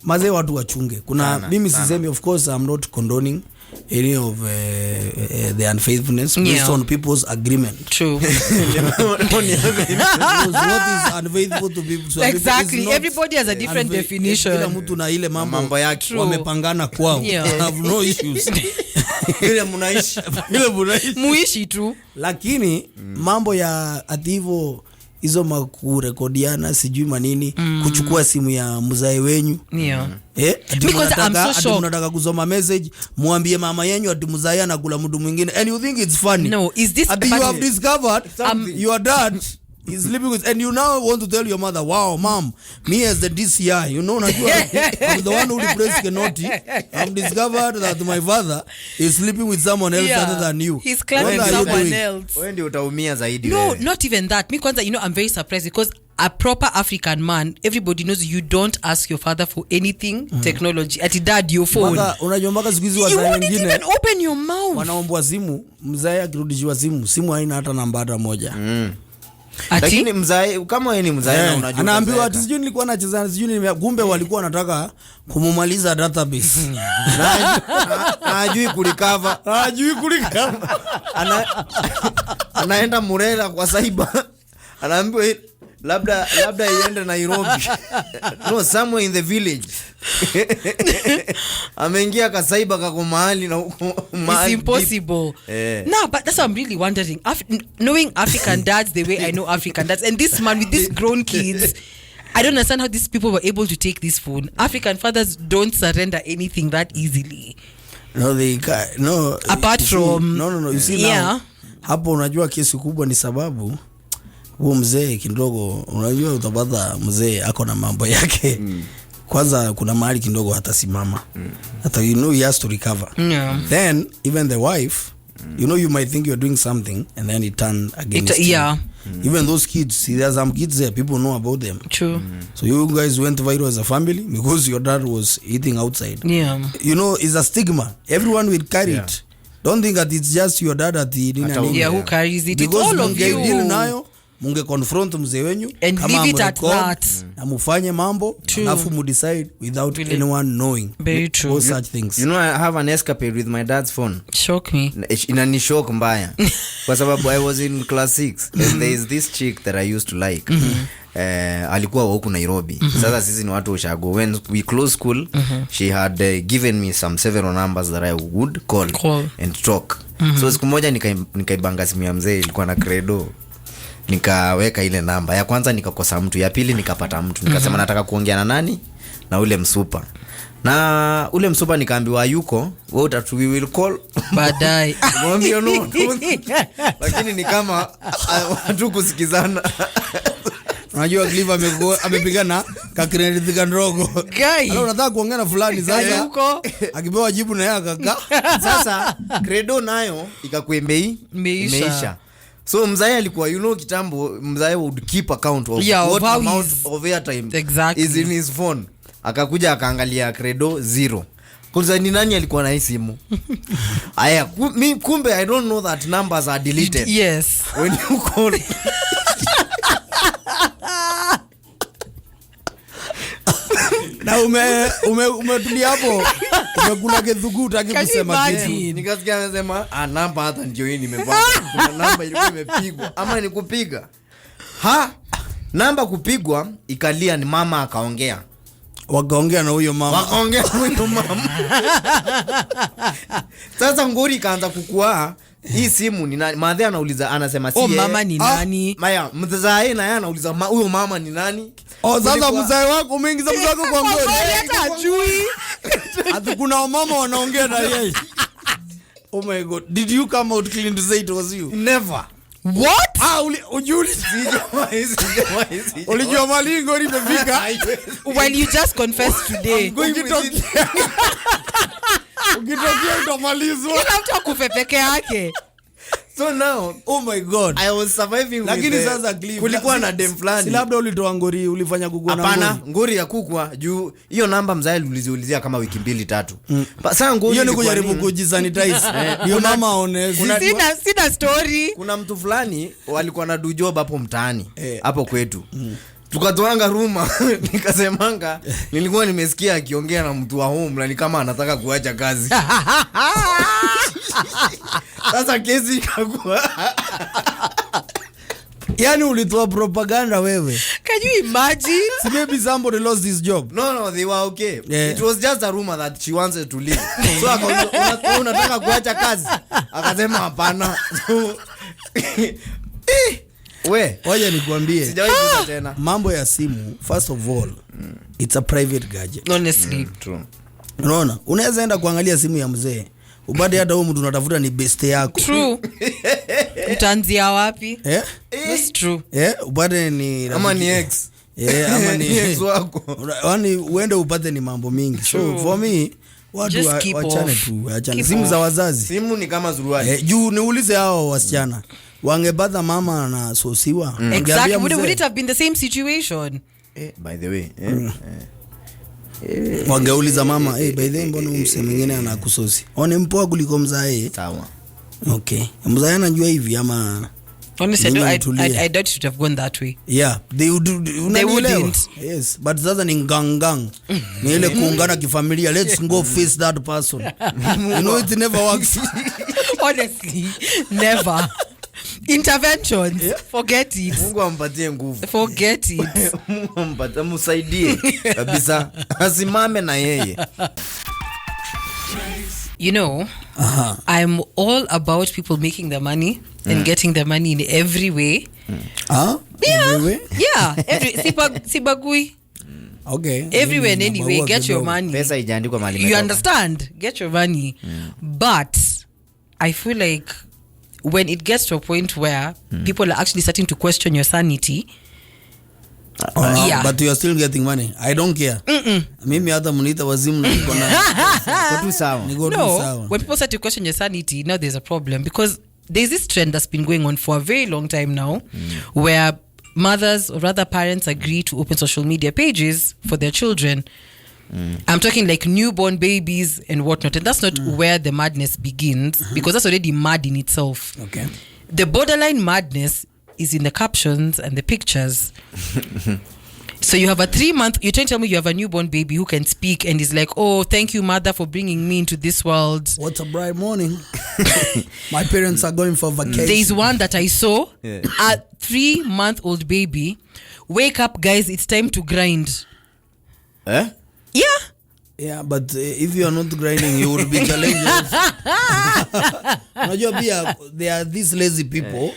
mazee watu wachunge. Kuna mimi sisemi, of course I'm not condoning any of the unfaithfulness based on people's agreement. True. What is unfaithful to people? So exactly. Everybody has a different definition. Kila mtu na ile mambo yake wamepangana kwao. I have no issues. Ile muishi tu. Lakini mambo ya ativo hizo makurekodiana sijui manini kuchukua simu ya mzae wenyu. Yeah. Because I'm so shocked. Unataka kusoma message muambie mama yenyu ati mzae anakula mtu mwingine and you think it's funny. No, is this you have discovered your dad is sleeping with, and you now want to tell your mother, wow mom, me as the DCI, you know, I'm the one who replaced Kenoti. I've discovered that my father is sleeping with someone else other than you. He's claiming someone else. Wewe ndio utaumia zaidi. No, not even that. Me kwanza, I'm very surprised because a proper African man, everybody knows you don't ask your father for anything technology. Ati dad, your phone. Unajua mpaka siku hizi you won't even open your mouth. Wanaombwa simu, mzae akirudishiwa simu haina hata namba hata moja. Lakini mzae kama yeye ni mzae na unajua anaambiwa ati sijui nilikuwa nacheza sijui kumbe walikuwa wanataka kumumaliza database. Hajui kulikava. Anaenda Murera kwa cyber. Anaambiwa labda iende Nairobi. No, somewhere in the village. Ameingia ka cyber kako mahali na it's impossible. No, but that's what I'm really wondering. Knowing African dads the way I know African dads, and this man with these grown kids, I don't understand how these people were able to take this phone. African fathers don't surrender anything that easily. No, they no. Apart from no. You see now. Hapo unajua kesi kubwa ni sababu huo mzee kidogo, unajua utapata mzee ako na mambo yake. Kwanza kuna mahali kidogo hatasimama. Hata he has to recover. Then even the wife, you might think you're doing something and then it turn against you. Even those kids, see, there's some kids there, people know about them. True. So you guys went viral as a family because your dad was eating outside. It's a stigma. Everyone will carry it. Don't think that it's just your dad at the who carries it. Because it's all of you. Nayo munge confront mzee wenyu and leave it at that na mufanye mambo alafu mu decide without anyone knowing. Very true. All such things. You know, I have an escapade with my dad's phone. Shock me. Inani shock mbaya. Kwa sababu I was in class 6 and there is this chick that I used to like. Alikuwa huko Nairobi. Sasa sisi ni watu ushago. When we close school, she had given me some several numbers that I would call and talk. So siku moja nikaibanga simu ya mzee, ilikuwa na credo. Nikaweka ile namba. Ya kwanza nikakosa mtu, ya pili nikapata mtu. Nikasema nataka kuongea na nani? Na ule msupa. Na ule msupa nikaambiwa yuko, we will call baadaye. Mwambie no. Lakini ni kama watu kusikizana. Unajua Clive amepigana kakirendika ndogo. Halo unataka kuongea na fulani sasa. Yuko akipewa jibu na yeye akaka. Sasa credo nayo ikakuembei imeisha. So mzae alikuwa kitambo mzae would keep account of what amount of airtime is in his phone. Akakuja akaangalia credo 0. Kwanza ni nani alikuwa na hii simu? Aya kumbe I don't know that numbers are deleted. Yes. When you call na umetulia hapo umekula gedhugu utaki kusema kitu. Nikasikia anasema namba hata ndio hii nimepata. Kuna namba ilikuwa imepigwa ama nikupiga. namba kupigwa ikalia, ni mama akaongea, wakaongea na huyo mama. Sasa ngori kaanza kukua, hii simu ni nani? Madhe anauliza, anasema si mama ni nani? Maya mzae na yeye anauliza huyo mama ni nani? Sasa mzae wako umeingiza mzae wako kwa ngori. Hata ajui. Hata kuna mama wanaongea na yeye. Oh my God. Did you come out clean to say it was you? Never. What? Ujuli. Ulijua mali ngori imefika. Well, you just confessed today. Ukitokea utamalizwa. Kila mtu akufe peke yake. So now, oh my God, I was surviving with lakini sasa kulikuwa na dem fulani. Si labda ulitoa ngori, ulifanya kugona ngori. Hapana, ngori ya kukwa juu hiyo namba mzae uliziulizia kama wiki 2-3. Sasa ngori hiyo ni kujaribu kujisanitize. Hiyo mama honest. Sina story. Kuna mtu fulani walikuwa na do job hapo mtaani hapo kwetu. Tukatoanga ruma nikasemanga nilikuwa nimesikia akiongea na mtu wa home na ni kama anataka kuacha kazi. Sasa kesi ikakua. Yani ulitoa propaganda wewe. Can you imagine? So maybe somebody lost his job. No, they were okay. Yeah. It was just a rumor that she wanted to leave. So akauliza, unataka kuacha kazi? Akasema hapana. Waje nikwambie. Sijawahi kuja tena. Mambo ya simu, first of all, it's a private gadget. Honestly. True. Unaona? Unaweza enda kuangalia simu ya mzee. Ubade hata huyo mtu unatafuta ni best yako. True. Utaanzia wapi? That's true. Ubade ni ama ni ex. Ama ni ex wako. Yaani uende upate ni mambo mingi. So for me, watu wachane tu, achane. Simu za wazazi. Simu ni kama zuruali. Juu niulize hao wasichana. Wangepata mama na sosiwa. Exactly. Would it have been the same situation? By the way, wangeuliza mama, by the way mbona mse mwingine anakusosi? One mpoa kuliko mzae. Sawa. Okay. Mzae anajua hivi ama honestly I doubt it would have gone that way. Yeah, they wouldn't. Yes, but sasa ni ngangang. Ni ile kuungana kifamilia. Let's go face that person. You know it never works. Honestly, never. Interventions, forget it. Mungu ampatie nguvu. Forget it. Mungu ampatie, msaidie kabisa. Asimame na yeye. You know, I'm all about people making the money and getting the money in every way. Yeah. Every way? Yeah, sibagui. Okay. Everywhere and anyway, get your money. Pesa ijaandikwa mahali You understand? Get your money. But I feel like when it gets to a point where people are actually starting to question your sanity, yeah. But you are still getting money. I don't care. Mimi hata mniita wazimu na niko na kwa tu sawa. No, when people start to question your sanity, now there's a problem because there's this trend that's been going on for a very long time now, where mothers or rather parents agree to open social media pages for their children. I'm talking like newborn babies and whatnot, and that's not where the madness begins because that's already mad in itself. Okay. The borderline madness is in the captions and the pictures. So you have a 3-month, you're trying to tell me you have a newborn baby who can speak and is like, oh, thank you mother for bringing me into this world. What a bright morning. My parents are going for vacation. There's one that I saw, a 3-month-old baby. Wake up guys, it's time to grind. Yeah, but if you are not grinding, you will be challenged. Unajua pia there are these lazy people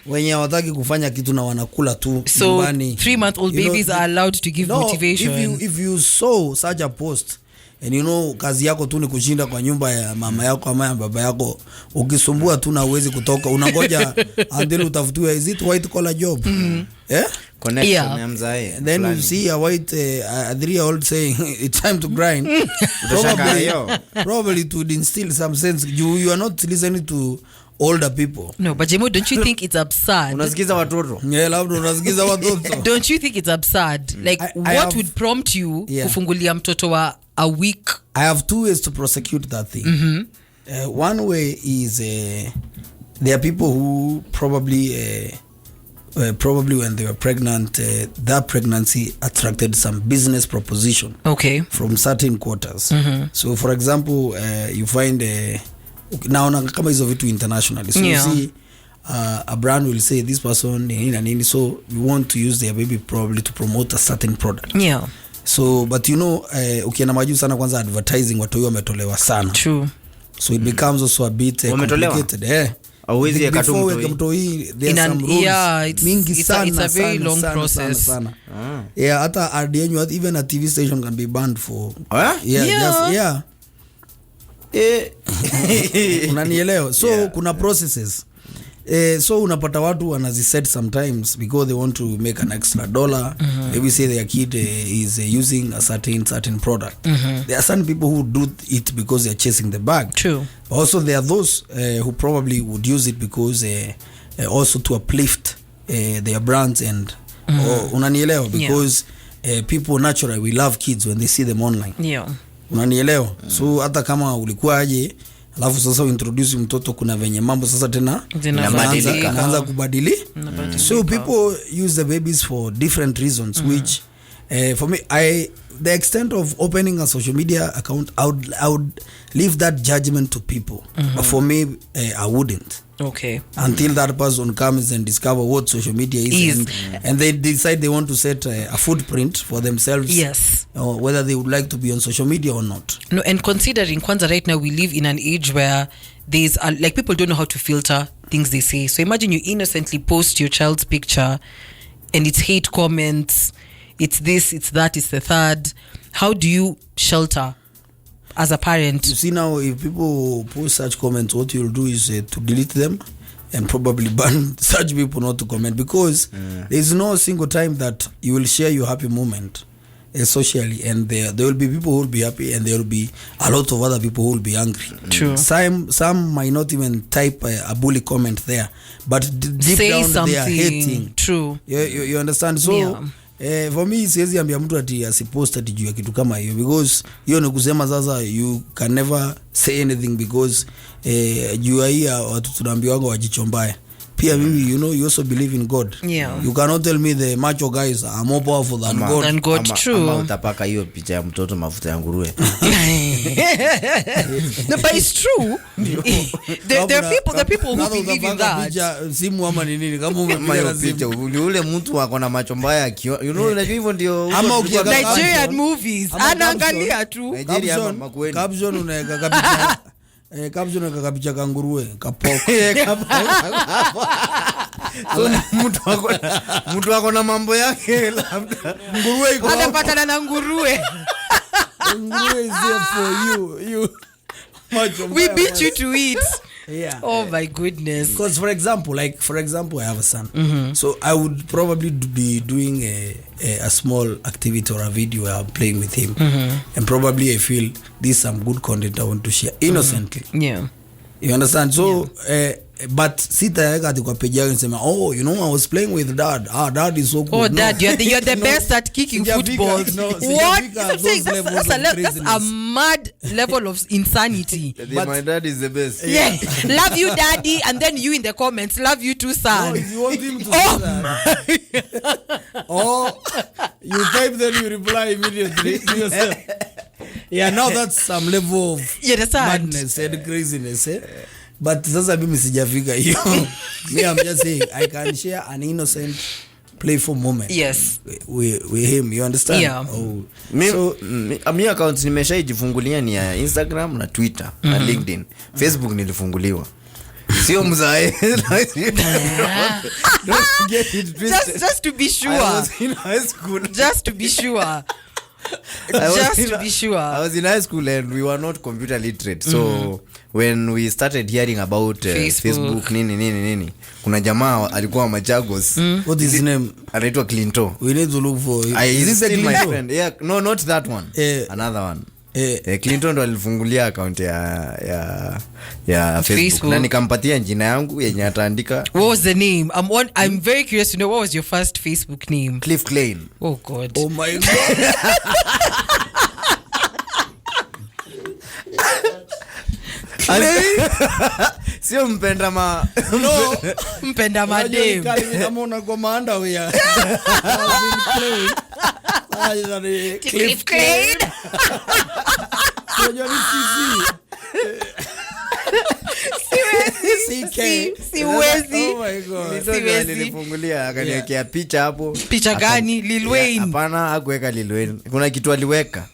wenye hawataki kufanya kitu na wanakula tu nyumbani. So 3-month-old babies are allowed to give motivation. If you saw such a post and you know kazi yako tu ni kushinda kwa nyumba ya mama yako ama ya baba yako, ukisumbua tu na uwezi kutoka, unangoja until utafutiwe, is it white collar job? Connection ya mzae. Then you see a white a 3-year-old saying it's time to grind. Probably to instill some sense. You are not listening to older people. No, but Jemo, don't you think it's absurd? Unasikiza watoto. Yeah, labda unasikiza watoto. Don't you think it's absurd? Like what would prompt you kufungulia mtoto wa a week? I have 2 ways to prosecute that thing. One way is there are people who probably when they were pregnant, that pregnancy attracted some business proposition from certain quarters. So for example, you find naona kama hizo vitu internationally. So you see a brand will say this person nini na nini, so we want to use their baby probably to promote a certain product. Yeah. So but you know ukienda majuu sana kwanza advertising watu wametolewa sana. True. So it becomes also a bit complicated. Always ya katumtoi there's some rules mingi sana. It's a very long process. Sana. Yeah, hata RDN even a TV station can be banned for unanielewa. So kuna processes. So unapata watu wanaziset sometimes because they want to make an extra dollar. Maybe say their kid is using a certain product. There are some people who do it because they're chasing the bag. True. Also there are those who probably would use it because also to uplift their brands and unanielewa because people naturally we love kids when they see them online. Yeah. Unanielewa. So hata kama ulikuwa aje alafu sasa introduce mtoto kuna venye mambo sasa tena inaanza kubadili. So people use the babies for different reasons which for me the extent of opening a social media account I would leave that judgment to people. But for me I wouldn't. Okay. Until that person comes and discover what social media is. And they decide they want to set a footprint for themselves. Yes. Or whether they would like to be on social media or not. No, and considering kwanza right now we live in an age where there's like people don't know how to filter things they say. So imagine you innocently post your child's picture and it's hate comments, it's this, it's that, it's the third. How do you shelter as a parent? You see now, if people post such comments, what you'll do is to delete them and probably ban such people not to comment, because there's no single time that you will share your happy moment socially, and there will be people who will be happy and there will be a lot of other people who will be angry. True. Some might not even type a bully comment there, but deep say down something. they are hating. True. You understand? So for me siwezi ambia mtu ati asipost ati juu ya kitu kama hiyo, because hiyo ni kusema sasa you can never say anything because juu ya hii watu tunaambiwa wajicho mbaya. Pia mimi you also believe in God. Yeah. You cannot tell me the macho guys are more powerful than God. Than God. True. Utapaka hiyo picha ya mtoto mafuta ya nguruwe. No, but it's true. There are people who believe in that. Simu ama ni nini kama umepiga picha ule mtu ako na macho mbaya unajua hivyo ndio ama Nigerian movies anaangalia tu. Nigeria makueni. Caption unaweka kapicha caption unaweka picha kanguruwe kapoko. So mtu wako na mambo yake labda nguruwe iko anapatana na nguruwe. Nguruwe is there for you we beat you to it. Yeah. Oh my goodness. Because for example I have a son. So I would probably be doing a small activity or a video where I'm playing with him, and probably I feel this is some good content I want to share innocently. Yeah. You understand? So but sitaweka ati kwa page yake nisema I was playing with dad. Dad is so cool. Dad, you're the best at kicking football. What? I'm saying that's a mad level of insanity. My dad is the best. Yeah. Love you, daddy, and then you in the comments, love you too, son. No, if you want him to say that. You type then you reply immediately to yourself. Yeah, now that's some level of madness and craziness. But sasa mimi sijafika hiyo. Me I'm just saying I can share an innocent playful moment. Yes. With him, you understand? Yeah. Mi account nimeshaijifungulia ni ya Instagram na Twitter na LinkedIn. Facebook nilifunguliwa. Sio mzae. Don't get it twisted. Just to be sure. I was in high school. Just to be sure. I was in high school and we were not computer literate. So when we started hearing about Facebook nini kuna jamaa alikuwa Machagos. What is his name? Anaitwa Clinton. We need to look for is this a my friend? Yeah, no, not that one. Another one. Clinton ndo alifungulia account ya Facebook. Na nikampatia jina yangu yenye ataandika. What was the name? I'm very curious to know, what was your first Facebook name? Cliff Klein. Oh God. Oh my God. Sio mpenda no mpenda madem kama una komanda wewe. Cliff Klein. siwezi. Oh my God. Siwezi. Nilifungulia akaniwekea picha hapo. Picha gani? Lil Wayne. Hapana, hakuweka Lil Wayne. Kuna kitu aliweka.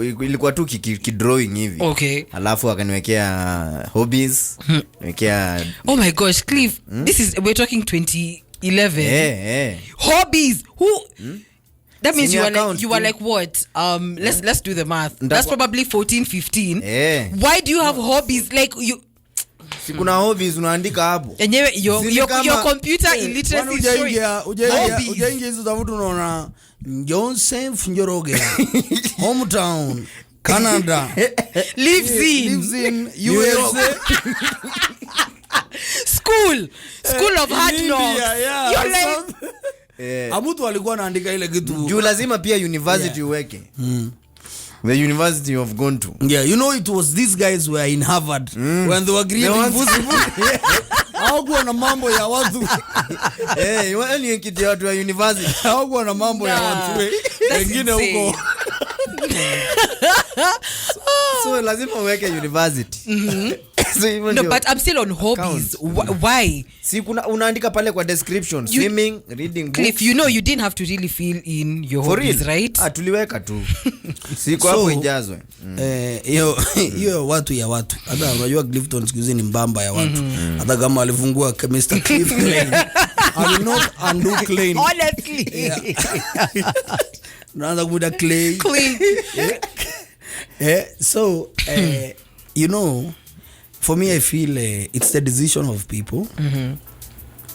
Ilikuwa tu drawing hivi. Okay. Alafu akaniwekea hobbies. Niwekea Oh my gosh, Cliff. This is we're talking 2011. Hobbies. Who That means you were like what? Let's do the math. That's probably 14, 15. Why do you have hobbies? Like you Sikuna hobbies unaandika hapo. Enyewe your computer illiteracy is showing. Ujaingia hizo zavutu unaona Joseph Njoroge hometown Canada lives in USA school of hard knocks. You're like amutu alikuwa anaandika ile kitu juu lazima pia university uweke. The university you have gone to. Yeah, you know it was these guys were in Harvard when they were creating hawakuwa na mambo ya watu. Wani kitu ya watu wa university. Hawakuwa na mambo ya watu wengine huko. So lazima uweke university. No, but I'm still on hobbies. Why? Si kuna unaandika pale kwa description, swimming, reading books. Cliff, you know you didn't have to really fill in your hobbies, right? Tuliweka tu. Siko hapo ijazwe. Hiyo watu ya watu. Hata unajua Clifton siku hizi ni mbamba ya watu. Hata kama alifungua Mr. Cliff Klein. I will not undo Klein. Honestly. Naanza kuda Klein. So you know, for me I feel it's the decision of people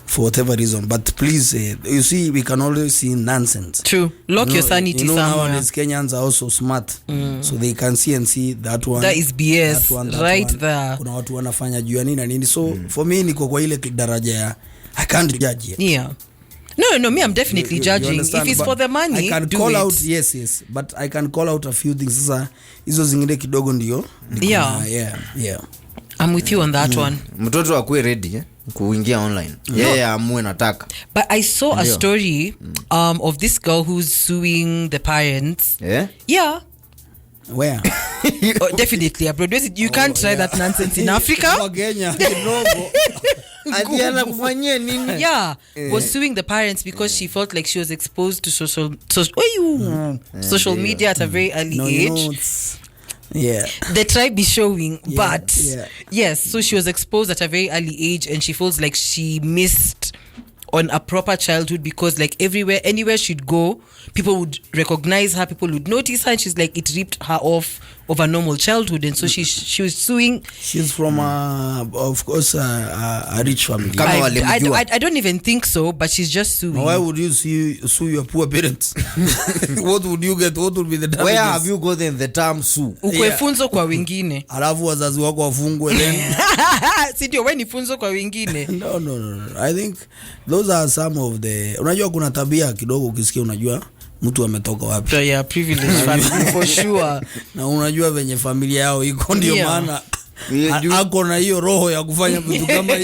for whatever reason, but please you see we can always see nonsense. True. Lock your sanity somewhere. Nowadays Kenyans are also smart, so they can see that one, that is BS right there. Kuna watu wanafanya juu ya nini na nini, so for me niko kwa ile daraja ya I can't judge yet. Yeah. No, me I'm definitely judging. If it's for the money, I can do call it. out, yes, but I can call out a few things. Sasa hizo zingine kidogo ndio. Yeah. I'm with you on that one. Mtoto akue ready kuingia online. Amue nataka. But I saw a story of this girl who's suing the parents. Yeah. Where? Definitely abroad. You can't try that nonsense in Africa. Kenya kidogo. Adiana kufanyia nini? Yeah, was suing the parents because she felt like she was exposed to social media at a very early age. The tribe is showing, but yes, so she was exposed at a very early age, and she feels like she missed on a proper childhood because like anywhere she'd go, people would recognize her, people would notice her, and she's like, it ripped her off of a normal childhood. And so she was suing. She's from of course a rich family. I don't even think so, but she's just suing. Why would you sue your poor parents? What would you get? What would be the damages? Where have you gotten the term sue? Ukwefunzo kwa wengine. Alafu wazazi wako wafungwe then. Si ndio wewe ni funzo kwa wengine. No. I think those are some of the, unajua kuna tabia kidogo ukisikia unajua mtu ametoka wapi. Yeah, privileged family for sure. Na unajua venye familia yao iko ndio maana ako na hiyo roho ya kufanya vitu kama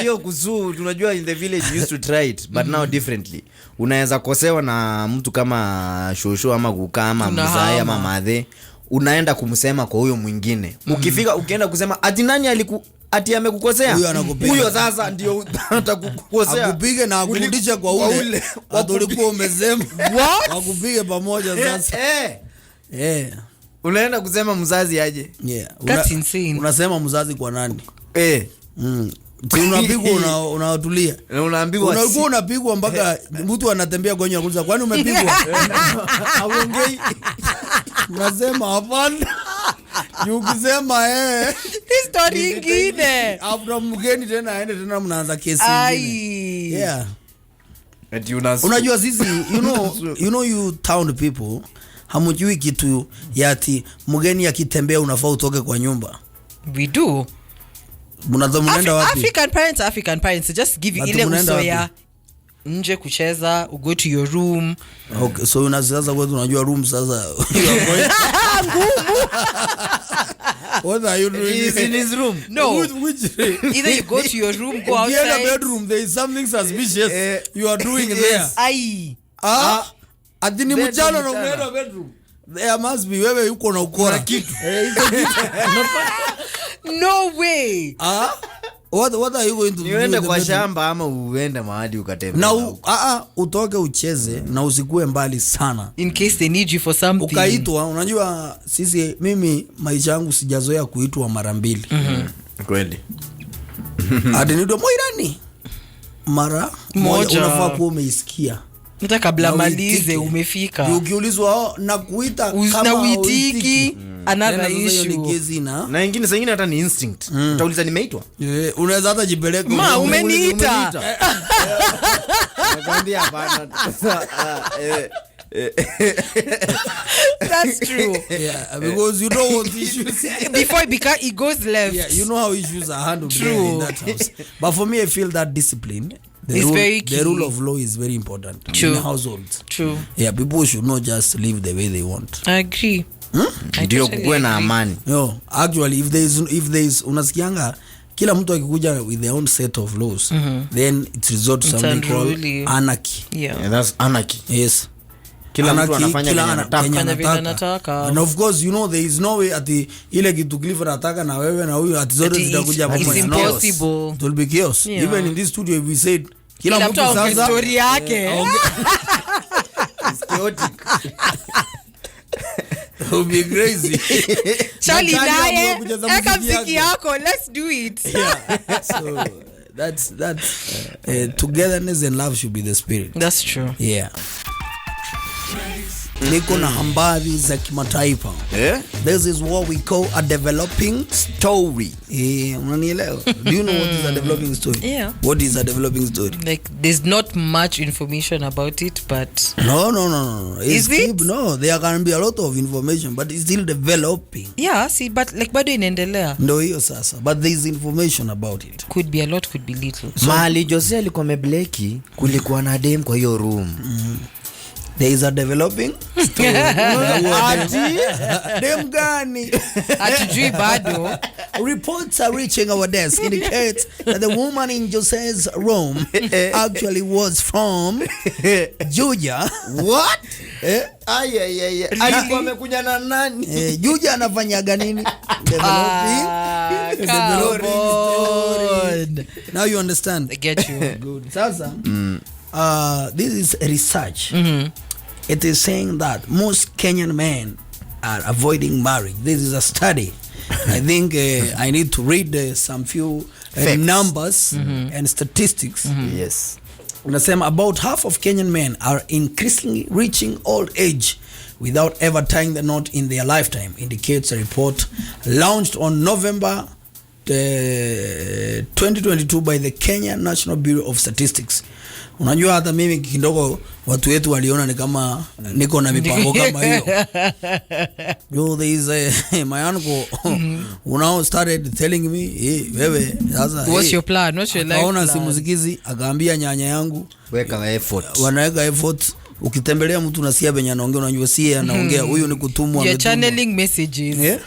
hiyo kuzuu. Tunajua in the village you used to try it, but now differently. Unaweza kosewa na mtu kama shosho ama kukaa ama mzee ama madhe, unaenda kumsema kwa huyo mwingine. Ukifika ukienda kusema ati nani ati amekukosea, huyo sasa ndio atakukosea, akupige na akurudisha kwa ule ulikuwa umesema wakupige pamoja sasa. Unaenda kusema mzazi aje. That's insane. Unasema mzazi kwa nani? Unapigwa unatulia. Unaambiwa unakuwa unapigwa mpaka mtu anatembea kwenye akuza, kwani umepigwa? Haongei. Unasema hapana. Ukisema story nyingine. After mgeni tena aende tena mnaanza kesi nyingine. Unajua sisi you know you town people hamujui kitu yati mgeni akitembea unafaa utoke kwa nyumba. We do. Mnaenda wapi? African parents just give you ile usoya nje kucheza, go to your room. Okay, so unaanza wewe unajua room sasa. What are you doing? He's in his room. No. Which either you go to your room, go outside. In the bedroom, there is something suspicious you are doing there. Adini mchana na unaenda bedroom. There must be wewe yuko na ukora kitu. No way. what are you going to do? Niende kwa shamba ama uende mahali ukatembea. Na utoke ucheze na usikue mbali sana. In case they need you for something. Ukaitwa, unajua mimi maisha yangu sijazoea kuitwa mara mbili. Kweli. Adenido Moirani. Mara moja unafaa kuwa umeisikia. Hata kabla malize umefika. Ukiulizwa na kuita kama uitiki another issue. Na ingine zingine hata ni instinct. Utauliza nimeitwa? Unaweza hata jipeleka. Umeniita. Nakwambia hapana. That's true. Yeah, because you know what issues before it goes left. Yeah, you know how issues are handled in that house. But for me, I feel that discipline, the rule of law is very important in households. True. Yeah, people should not just live the way they want. I agree. Ndio kuwe na amani. No, actually if there is unasikianga kila mtu akikuja with their own set of laws, then it resorts to something called anarchy. Yeah, that's anarchy. Yes. Kila mtu anafanya anataka. And of course, you know, there is no way ati ile kitu Clifford ataka na wewe na huyu ati zote zitakuja pamoja. It's impossible. It will be chaos. Yeah. Even in this studio we said kila mtu sasa story yake. It's chaotic. It will be crazy. Charlie naye eka mziki yako, let's do it. Yeah. So that's togetherness and love should be the spirit. That's true. Yeah. Niko na habari za kimataifa. This is what we call a developing story. Unanielewa? Do you know what is a developing story? Yeah. What is a developing story? Like there's not much information about it, but No. Is it? No, there can be a lot of information, but it's still developing. Yeah, see, but like bado inaendelea. Ndio hiyo sasa, but there is information about it. Could be a lot, could be little. Mahali Jose alikuwa mebleki, kulikuwa na dem kwa hiyo room. There is a developing story. Dem gani? Hatujui bado. Reports are reaching our desk indicates that the woman in Jose's room actually was from Juja. What? Alikuwa amekuja na nani? Juja anafanyaga nini? Developing story. Now you understand. I get you. Good. Sasa, this is research. It is saying that most Kenyan men are avoiding marriage. This is a study. I think I need to read some few numbers and statistics. Yes. Unasema about half of Kenyan men are increasingly reaching old age without ever tying the knot in their lifetime, indicates a report launched on November 2022 by the Kenya National Bureau of Statistics. Unajua hata mimi kidogo watu wetu waliona ni kama niko na mipango kama hiyo. Yo, there is my uncle who now started telling me, hey, wewe sasa what's your plan? What's your life plan? Akaona simu zikizi, akaambia nyanya yangu weka effort. Wanaweka effort. Ukitembelea mtu unasikia venye anaongea, unajua si anaongea, huyu ni kutumwa. You're channeling messages. Yeah?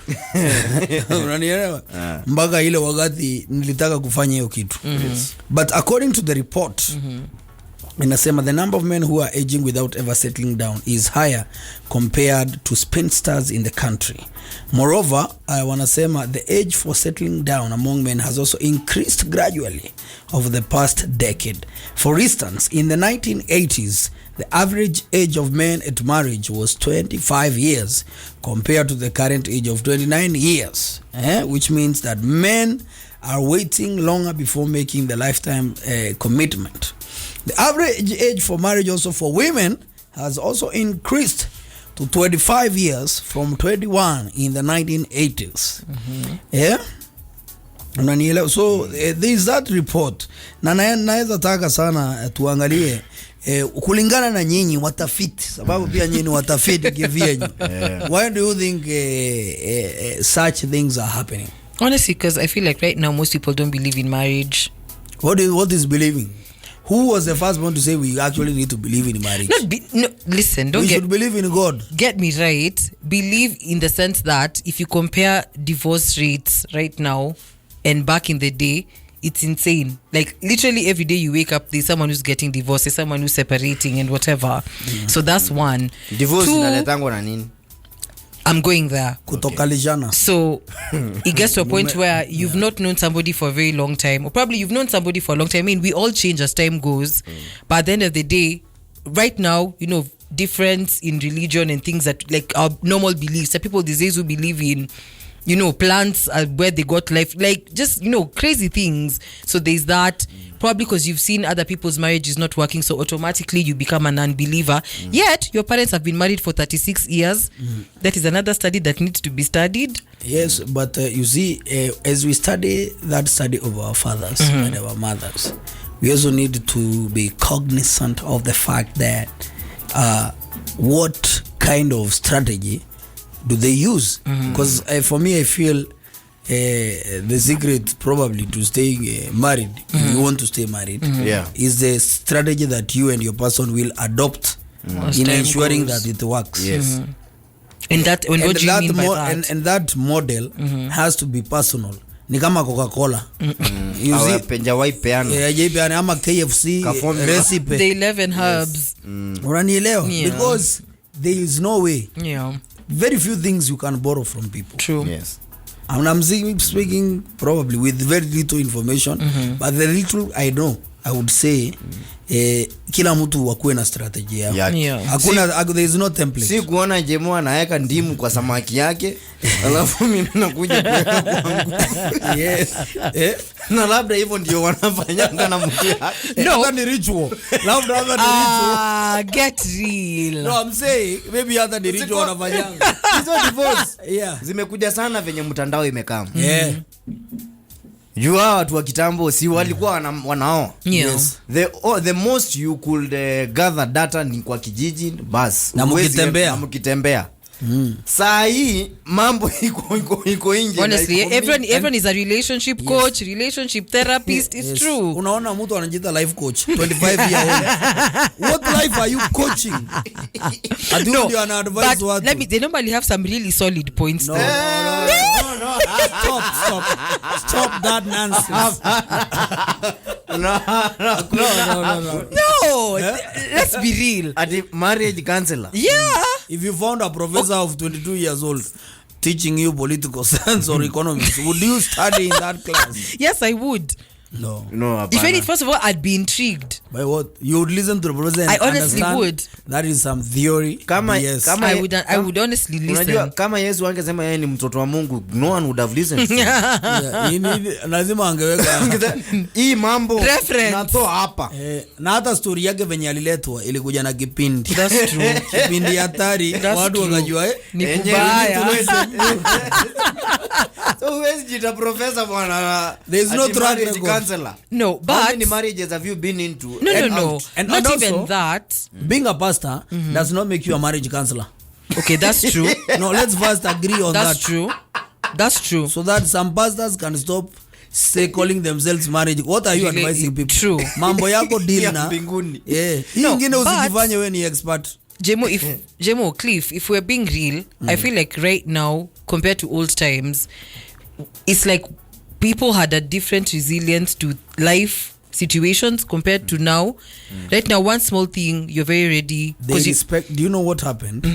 Unanielewa? Mpaka ile wakati nilitaka kufanya hiyo kitu. But according to the report, inasema the number of men who are aging without ever settling down is higher compared to spinsters in the country. Moreover, wanasema the age for settling down among men has also increased gradually over the past decade. For instance, in the 1980s, the average age of men at marriage was 25 years compared to the current age of 29 years, which means that men are waiting longer before making the lifetime commitment. The average age for marriage also for women has also increased to 25 years from 21 in the 1980s. Yeah? Unanielewa? So there is that report. Na naweza taka sana tuangalie kulingana na nyinyi watafiti, sababu pia nyinyi watafiti kivyenyu. Why do you think such things are happening? Honestly, because I feel like right now most people don't believe in marriage. What is believing? Who was the first one to say we actually need to believe in marriage? Listen, we should believe in God. Get me right. Believe in the sense that if you compare divorce rates right now and back in the day, it's insane. Like literally every day you wake up, there's someone who's getting divorced, there's someone who's separating and whatever. So that's one. Divorce inaletangwa na nini? I'm going there. kutokalishana. So it gets to a point where you've not known somebody for a very long time, or probably you've known somebody for a long time. I mean, we all change as time goes, but at the end of the day, right now, you know, difference in religion and things that like our normal beliefs. That people these days who believe in, you know, plants are where they got life, like just, you know, crazy things. So there's that. Probably because you've seen other people's marriage is not working, so automatically you become an unbeliever. Yet your parents have been married for 36 years. That is another study that needs to be studied. Yes, but you see, as we study that study of our fathers and our mothers, we also need to be cognizant of the fact that what kind of strategy do they use? Because for me, I feel the secret probably to staying married, if you want to stay married, is the strategy that you and your person will adopt in ensuring that it works. Yes. And that, and what do you mean by that? And that model has to be personal. Ni kama Coca-Cola. You see, Penjawai peana. JPN ama KFC recipe. The 11 herbs. Unanielewa? Yeah. Because there is no way. Yeah. Very few things you can borrow from people. True. Yes. And I'm speaking probably with very little information, but the little I know, I would say kila mtu wakuwe na strategy yao. Yeah. Hakuna, there is no template. Si kuona Jemo anaweka ndimu kwa samaki yake alafu mimi nakuja kuweka kwangu. Yes. Na labda hivyo ndio wanafanyanga na mtu yake. No, ni ritual. Labda ni ritual. Get real. No, I'm saying maybe hata ni ritual wanafanyanga. Hizo divorce. Yeah. Zimekuja sana venye mtandao imekaa. Yeah. Jua watu wa kitambo si walikuwa wanao. Yeah. Yes. The most you could gather data ni kwa kijiji bas. Na mkitembea. Saa hii mambo iko nje. Honestly, everyone is a relationship coach, relationship therapist. It's true. Unaona mtu anajiita life coach 25 years old. What life are you coaching? No, advice but they normally have some really solid points. No, there. no. Stop that nonsense. No. Let's be real. At the marriage counselor. Yeah. If you found a professor of 22 years old teaching you political science or economics, would you study in that class? Yes, I would. No. If any, first of all, I'd be intrigued. By what? You would listen to the professor and I honestly understand would. That is some theory. Yes. I would honestly listen. Unajua kama Yesu angesema yeye ni mtoto wa Mungu, no one would have listened to him. Lazima angeweka hii mambo reference. Natoa hapa. Na hata story yake venye aliletwa ilikuja na kipindi. That's true. Kipindi hatari, watu wakajua ni kubaya. So where's the professor bwana? There is no track record. Counselor. No, but how many marriages have you been into? No. And not also, even that. Being a pastor does not make you a marriage counselor. Okay, that's true. No, let's first agree on that's that. True. That's true. So that some pastors can stop calling themselves marriage. What are you advising people? True. Mambo yako deal na. Mbinguni. Yeah. No, Ingine usijifanye wewe ni expert. Jemo, Cliff, if we're being real, I feel like right now, compared to old times, it's like people had a different resilience to life situations compared to now. Right now, one small thing, you're very ready. They respect. Do you know what happened?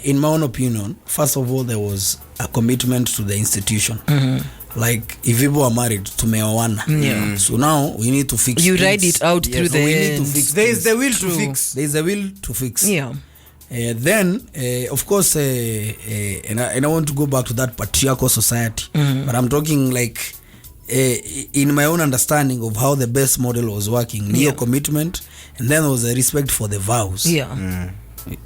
In my own opinion, first of all, there was a commitment to the institution. Like if people are married, tumeoana. So now we need to fix. You things. ride it out through the. We need to fix. There is the will to fix. There is a will to fix. Yeah. Then, of course, and I want to go back to that patriarchal society, but I'm talking like in my own understanding of how the best model was working. Neo commitment, and then there was a respect for the vows. Yeah.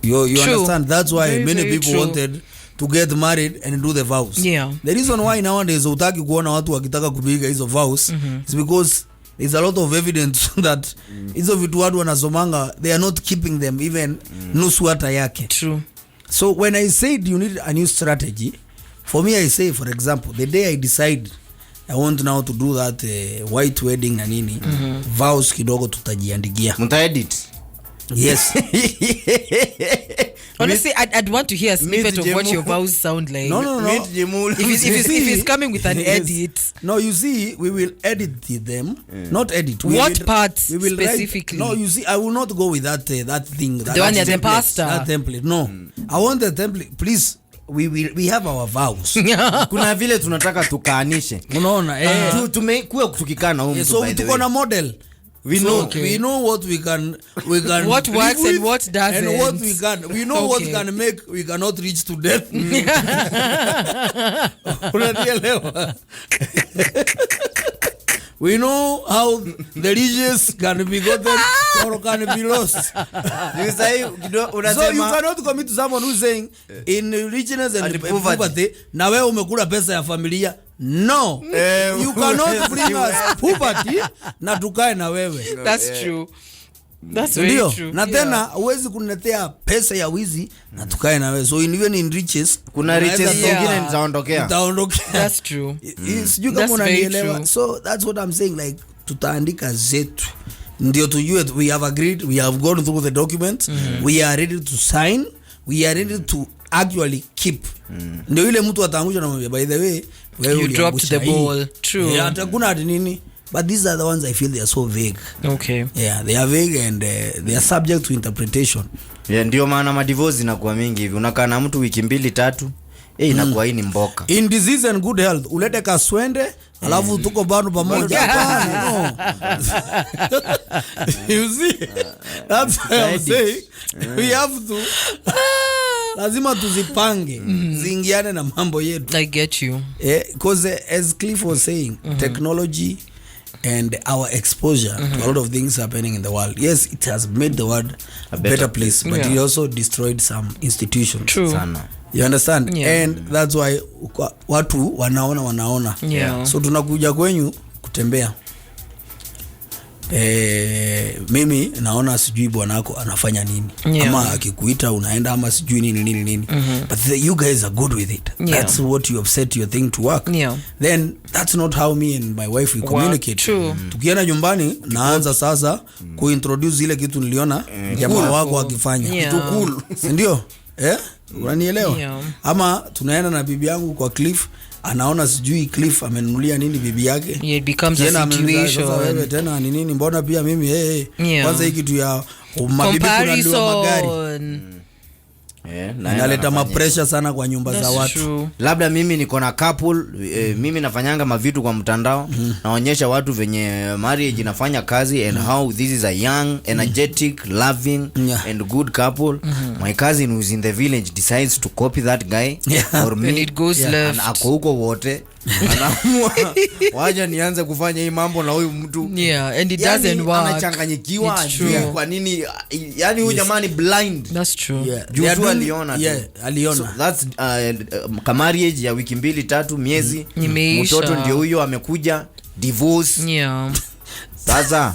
You understand? That's why very, many very people true. wanted to get married and do the vows. Yeah. The reason why nowadays utaki kuona watu wakitaka kupiga hizo vows is because there's a lot of evidence that hizo vitu watu wanasomanga, they are not keeping them even nusu hata yake. True. So when I said you need a new strategy, for me I say, for example, the day I decide I want now to do that white wedding na nini, vows kidogo tutajiandikia. Mtaedit. Yes. Honestly, I'd want to hear a snippet of what your vows sound like. No. If it's coming with an edit. No, you see, we will edit them. Not edit. What parts we will specifically? No, you see, I will not go with that thing. The one as the pastor. That template. No. I want the template. Please, we have our vows. Kuna vile tunataka tukaanishe. Unaona tumekuwa tukikaa na huyu mtu so by the tuko way. na model. We know what we can what works and what doesn't, and what we know what can make we cannot reach to death. Unanielewa? We know how the riches can be gotten or can be lost. You say, so you cannot commit to someone who's saying in richness and poverty, na wewe umekula pesa ya familia. No, you cannot bring us poverty na tukae na wewe. That's true. That's very true. Na tena huwezi kuniletea pesa ya wizi na tukae na wewe. So even in riches kuna riches zingine zitaondokea. That's true. Sijui kama unanielewa. So that's what I'm saying, like tutaandika zetu ndio tujue we have agreed, we have gone through the documents, we are ready to sign, we are ready to actually keep. Ndio ile mtu ataangusha na mwambia by the way you dropped the ball. True. Yeah, atakuna nini. But these are the ones I feel they are so vague. Okay. Yeah, they are vague and they are subject to interpretation. Yeah, ndio maana madivorce inakuwa mingi hivi. Unakaa na mtu wiki 2-3, inakuwa hii ni mboka. In disease and good health, ulete kaswende, alafu tuko bado pamoja. No. You see? That's why I'm saying we have to lazima tuzipange zingiane na mambo yetu. I get you. Because as Cliff was saying, technology and our exposure to a lot of things happening in the world. Yes, it has made the world a better place, but it also destroyed some institutions. True. Sana. You understand? Yeah. And that's why watu wanaona. Yeah. So tunakuja kwenyu kutembea. Mimi naona sijui bwanako anafanya nini. Ama akikuita unaenda ama sijui nini. But you guys are good with it. That's what you have set your thing to work. Then that's not how me and my wife we communicate. True. Tukienda nyumbani naanza sasa kuintroduce ile kitu niliona jamaa wako akifanya. Kitu cool. Ndio? Unanielewa? Ama tunaenda na bibi yangu kwa Cliff, anaona sijui Cliff amenunulia nini bibi yake. It becomes a situation. Sasa wewe tena ni nini, mbona pia mimi kwanza hiki tu ya mabibi kunanunua magari. Inaleta mapressure sana kwa nyumba za watu. True. Labda mimi niko na couple, mimi nafanyanga mavitu kwa mtandao, naonyesha watu venye marriage inafanya kazi and how this is a young, energetic, loving and good couple. My cousin who is in the village decides to copy that guy or me. And it goes left. Ako huko wote. Anaamua waje nianze kufanya hii mambo na huyu mtu. And it doesn't work. Anachanganyikiwa kwa nini, yani huyu jamani blind. That's true. Juu aliona tu. Aliona. So that's marriage ya wiki 2-3 miezi. Mtoto ndio huyo amekuja, divorce. Sasa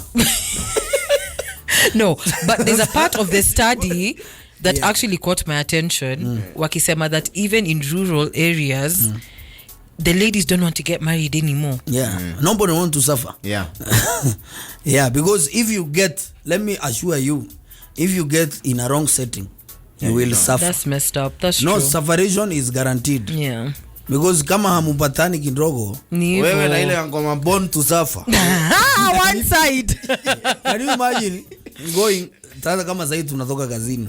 no, but there's a part of the study that actually caught my attention. Wakisema that even in rural areas the ladies don't want to get married anymore. Nobody want to suffer. Because if you get, let me assure you, if you get in a wrong setting, you will suffer. That's messed up. That's true. No separation is guaranteed. Because kama hamupatani kidogo, wewe na ile ngoma born to suffer. One side. Can you imagine going sasa kama zaidi tunatoka kazini,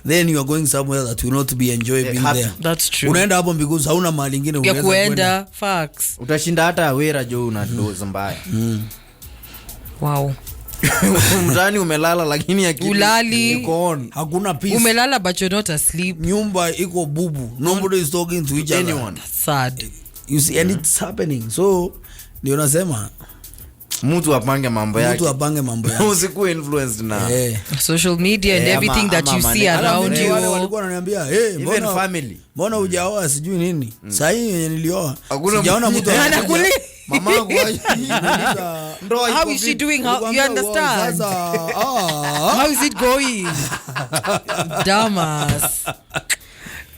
then you are going somewhere that you not be enjoy being there. That's true. Unaenda hapo because hauna mahali nyingine unaweza kuenda. Facts. Utashinda hata wera jo una doza mbaya. Wow. Mtani umelala lakini akili iko on. Hakuna peace. Umelala but you're not asleep. Nyumba iko bubu. Nobody is talking to each other. That's sad. You see, and it's happening. So ndio nasema mtu apange mambo yake. Usikuwe influenced na social media and everything that you see around you. Wale walikuwa wananiambia, even family. Mbona hujaoa sijui nini? Sasa hii nilioa. Sijaona mtu anakuli. Mamangu how is she doing? How you understand? How is it going? Damas.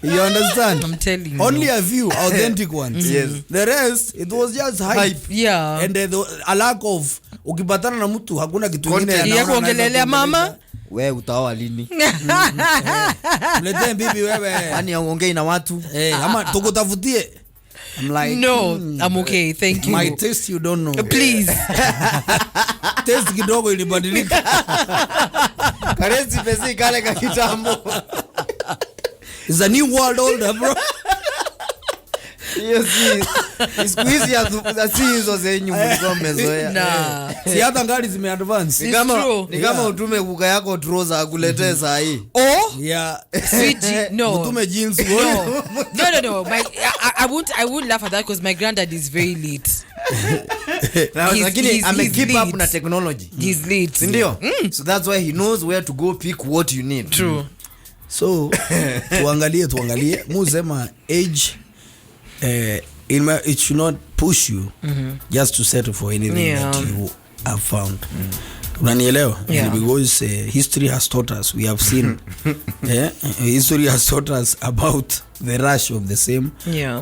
You understand? I'm telling you. Only a few authentic ones. Yes. The rest, it was just hype. And a lack of, ukipatana na mtu hakuna kitu kingine ya kuongelelea mama. Wewe utaoa lini? Mlete bibi wewe. Yaani uongei na watu. Ama tukutafutie. I'm like, no, I'm okay, thank you. My taste you don't know. Please. Taste kidogo ilibadilika. Karezi pesi kale ka kitambo. It's a new world order, bro. Hiyo siku hizi si hizo zenyu mlikuwa mmezoea. Nah. Si hata ngari zimeadvance. Ni kama utume kuka yako trouser akuletee saa hii. Oh? Yeah. Sweet, no. Utume jeans. No. I won't laugh at that because my granddad is very late. Lakini ame keep lit. up na technology. He's late. Si ndio? So that's why he knows where to go pick what you need. True. So tuangalie musema age it should not push you just to settle for anything that you have found. Unanielewa? Because history has taught us, we have seen history has taught us about the rush of the same,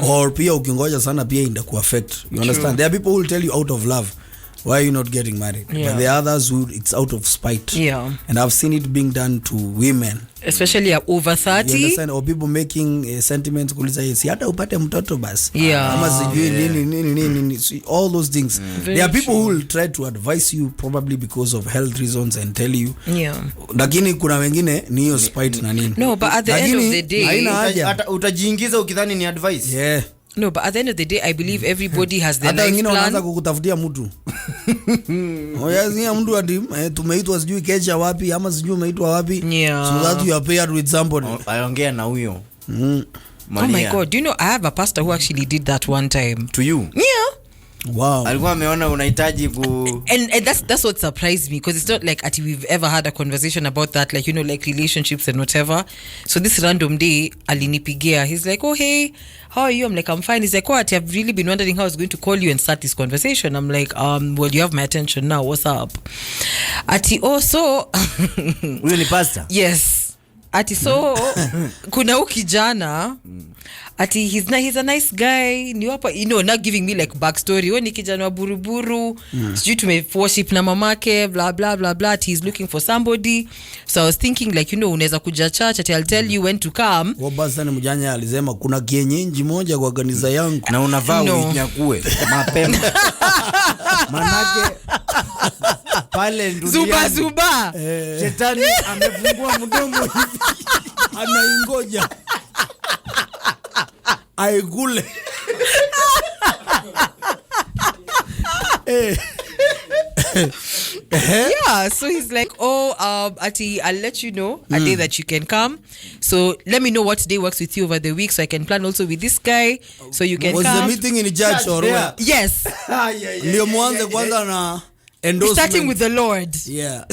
or pia ukingoja sana pia inda ku affect, you understand. There are people who will tell you out of love why are you not getting married, but there are others who it's out of spite, and I've seen it being done to women, especially over 30, you understand, or people making sentiments kuliza si hata upate mtoto basi ama sijui nini, all those things. There are people who will try to advise you probably because of health reasons and tell you, lakini kuna wengine ni hiyo spite na nini. No, but at the end of the day haina haja utajiingiza ukidhani ni advice. No, but at the end of the day, I believe everybody has their life plan. Hata wengine wanaanza kukutafutia mtu. Oyazia mtu ati tumeitwa sijui kecha wapi ama sijui umeitwa wapi. So that you are paired with somebody. Aongea na huyo. Oh my God, do you know I have a pastor who actually did that one time to you? Yeah. Wow. Alikuwa ameona unahitaji ku and that's what surprised me, because it's not like we've ever had a conversation about that, like, you know, like relationships and whatever. So this random day alinipigia, he's like, oh hey, how are you? I'm like, I'm fine. He's like, oh, I've really been wondering how I was going to call you and start this conversation. I'm like, well, you have my attention now, what's up? So huyo ni pastor? Yes. So kuna ukijana he's a nice guy, ni hapa, you know, not giving me like backstory. Wewe ni kijana wa buruburu, sijui tumeworship na mamake, blah blah blah blah. He's looking for somebody. So I was thinking, like, you know, unaweza kuja church, I'll tell you when to come. Basi ni mjanya alisema kuna kienyeji moja kwa kanisa yangu na unavaa unyakue mapema. Manake pale ndunia zuba shetani amefungua mdomo hivi anaingoja aigule. Yeah, so he's like, oh, Ati, I'll let you know a day that you can come. So let me know what day works with you over the week, so I can plan also with this guy, so you can come. Was the meeting in church or where? Yes. Ndio mwanze kwanza na endorsement. Starting with the Lord. Yeah.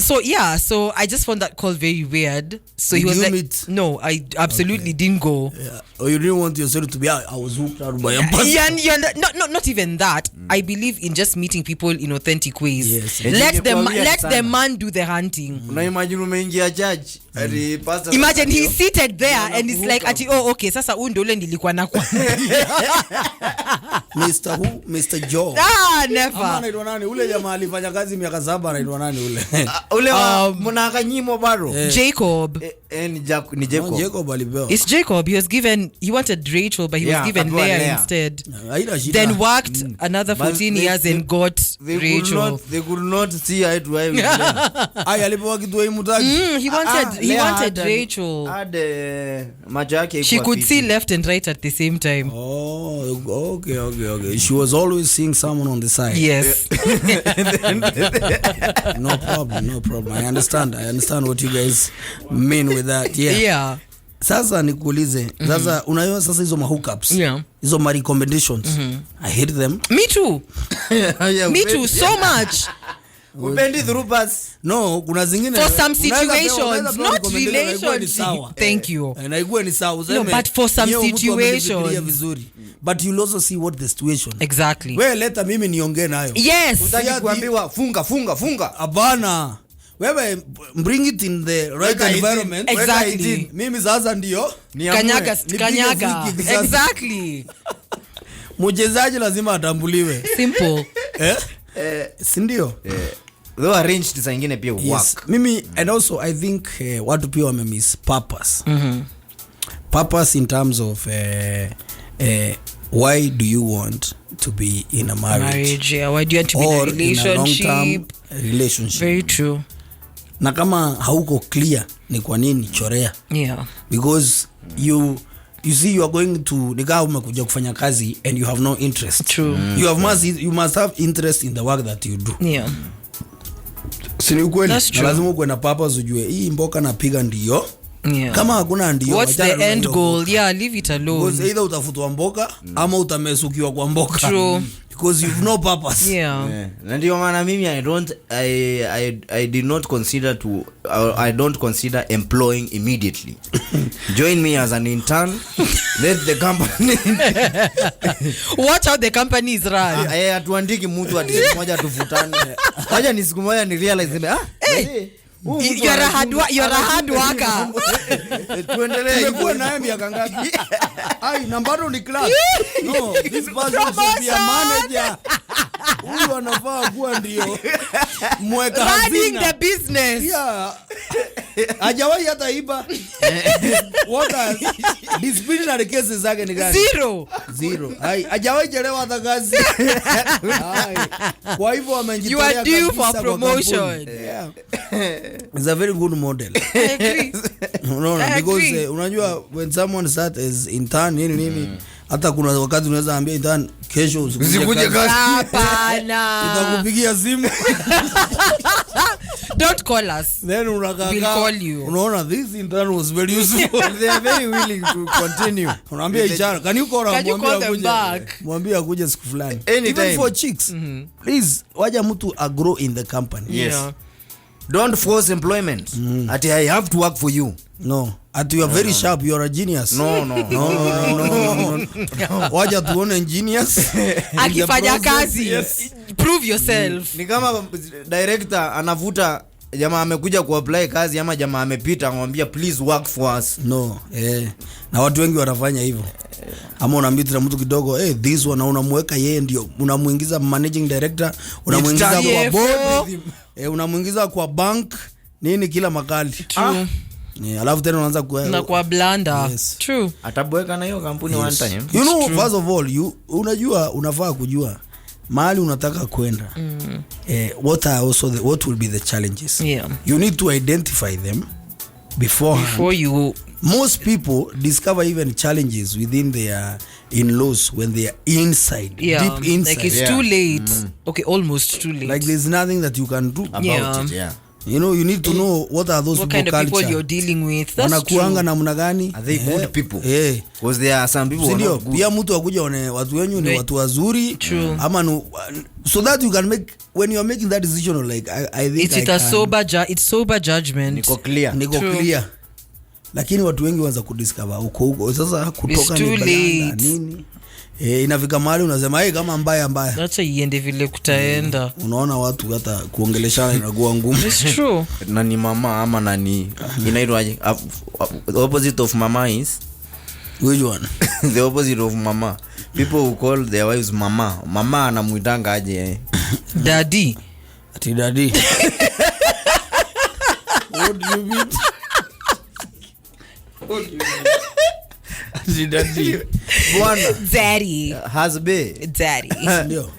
So I just found that call very weird. So Did he was you like, meet? no, I absolutely didn't go. Yeah. Or you didn't want yourself to be, I was hooked out by a pastor. Not even that. I believe in just meeting people in authentic ways. Yes. Let the man do the hunting. Una imagine umeingia church, ati pastor. Imagine he's seated there and it's like, oh, okay, sasa huyu ndio ule nilikuwa nakuwa. Mr. Who? Mr. Joe. Never. Ama anaitwa nani? Ule jamaa alifanya kazi miaka 7 anaitwa nani ule? Ule mnakanyimo baro. Jacob. Ni Jacob. Jacob alipewa. It's Jacob. He wanted Rachel, but he was given Leah instead. Then worked another 14 years and got Rachel. They could not see eye to eye with them. Alipewa kitu imutaki. He wanted Rachel. Macho yake she could see left and right at the same time. Oh, okay. She was always seeing someone on the side. Yes. No problem. I understand what you guys mean with that. Yeah. Sasa nikuulize, sasa unaiona sasa hizo mahookups, hizo ma recommendations, I hate them. Me too. Me too so much. Upendi throughbus. No, kuna zingine for some situations, not relationship. Thank you. Na igwe ni sawa useme. No, but for some situations. Vizuri. But you'll also see what the situation. Exactly. Wewe leta mimi niongee nayo. Yes. Utaki kuambiwa funga. Abana. Wewe bring it in the right environment. Exactly. Mimi sasa ndio kanyaga. Exactly. Mchezaji lazima atambuliwe. Simple. Si ndio? Though arranged saa nyingine pia work. Mimi and also I think watu pia wame miss purpose. Purpose in terms of why do you want to be in a marriage? Yeah. Why do you want to be in a relationship? In a long-term relationship. Very true. Na kama hauko clear ni kwa nini chorea? Yeah. Because you you see you are going to nika umekuja kufanya kazi and you have no interest. True. You must have interest in the work that you do. Yeah. Sini ukweli. That's true. Lazima uwe na purpose ujue hii mboka napiga ndio. Yeah. Kama hakuna ndio. What's the end goal? Yeah, leave it alone. Because either utafutwa mboka ama utamesukiwa kwa mboka. True. Because you've no purpose. Yeah. Na ndio maana mimi I did not consider I don't consider employing immediately. Join me as an intern. Let the company Watch how the company is run. atuandiki mtu ati siku moja tufutane. Wacha ni siku moja ni realize hey, you're a hard worker. Tuendelee. Tumekuwa naye miaka ngapi? Ai, nambaro ni class. No, this person should be a manager. Huyu anafaa kuwa ndio mweka hazina. Running the business. Yeah. Hajawahi hata iba. What are disciplinary cases zake ni gani? Zero. Hai, hajawahi chelewa hata kazi. Hai. Kwa hivyo amejitolea kabisa. You are due for promotion. Yeah. It's a very good model. I agree. No, because unajua when someone start as intern nini hata kuna wakati unaweza ambia intern kesho usikuje kazi. Hapana. Nitakupigia simu. Don't call us. Then unakaka. We'll call you. Unaona this intern was very useful. They are very willing to continue. Unaambia HR, can you call them back? Mwambie akuje siku fulani. Anytime. Even for chicks. Please, waja mtu grow in the company. Yes. Yeah. Don't force employment. Ati I have to work for you. No. At you are very sharp, you are a genius. No. Waja tuone genius. Akifanya kazi. Prove yourself. Ni kama director anavuta jamaa amekuja kuapply kazi ama jamaa amepita anamwambia please work for us. No, na watu wengi wanafanya hivyo. Ama unaambia mtu kidogo, this one unamweka yeye ndio unamuingiza managing director, unamuingiza kwa board, unamuingiza kwa bank, nini kila makali. True. Alafu tena unaanza kwa blanda. Yes. True. Ataboeka na hiyo kampuni one time. You know, first of all, unajua unafaa kujua mahali unataka kwenda. What will be the challenges? Yeah. You need to identify them before you. Most people discover even challenges within their in-laws when they are inside, deep inside. Like it's too late. Okay, almost too late. Like there's nothing that you can do about it. Yeah. You know, you need to know what are those what people kind of people you're dealing with. That's wanakuanga namna gani? Are they good people? Yeah. Because there are some people who are not good. Pia mtu akuja one watu wenyu ni watu wazuri. Ama so that you can make when you are making that decision like I think it's sober judgment. Niko clear. Clear. Lakini watu wengi waanza kudiscover huko sasa kutoka ni balanda nini. Inafika mahali unasema kama mbaya. Acha iende vile kutaenda. Unaona watu hata kuongeleshana inakuwa ngumu. It's true. Nani mama ama nani inaitwaje? The opposite of mama is which one? The opposite of mama. People who call their wives mama. Mama anamuitanga aje? Daddy. Ati daddy. What do you mean? Daddy. Bwana. Daddy. Husband. Daddy. Ndio.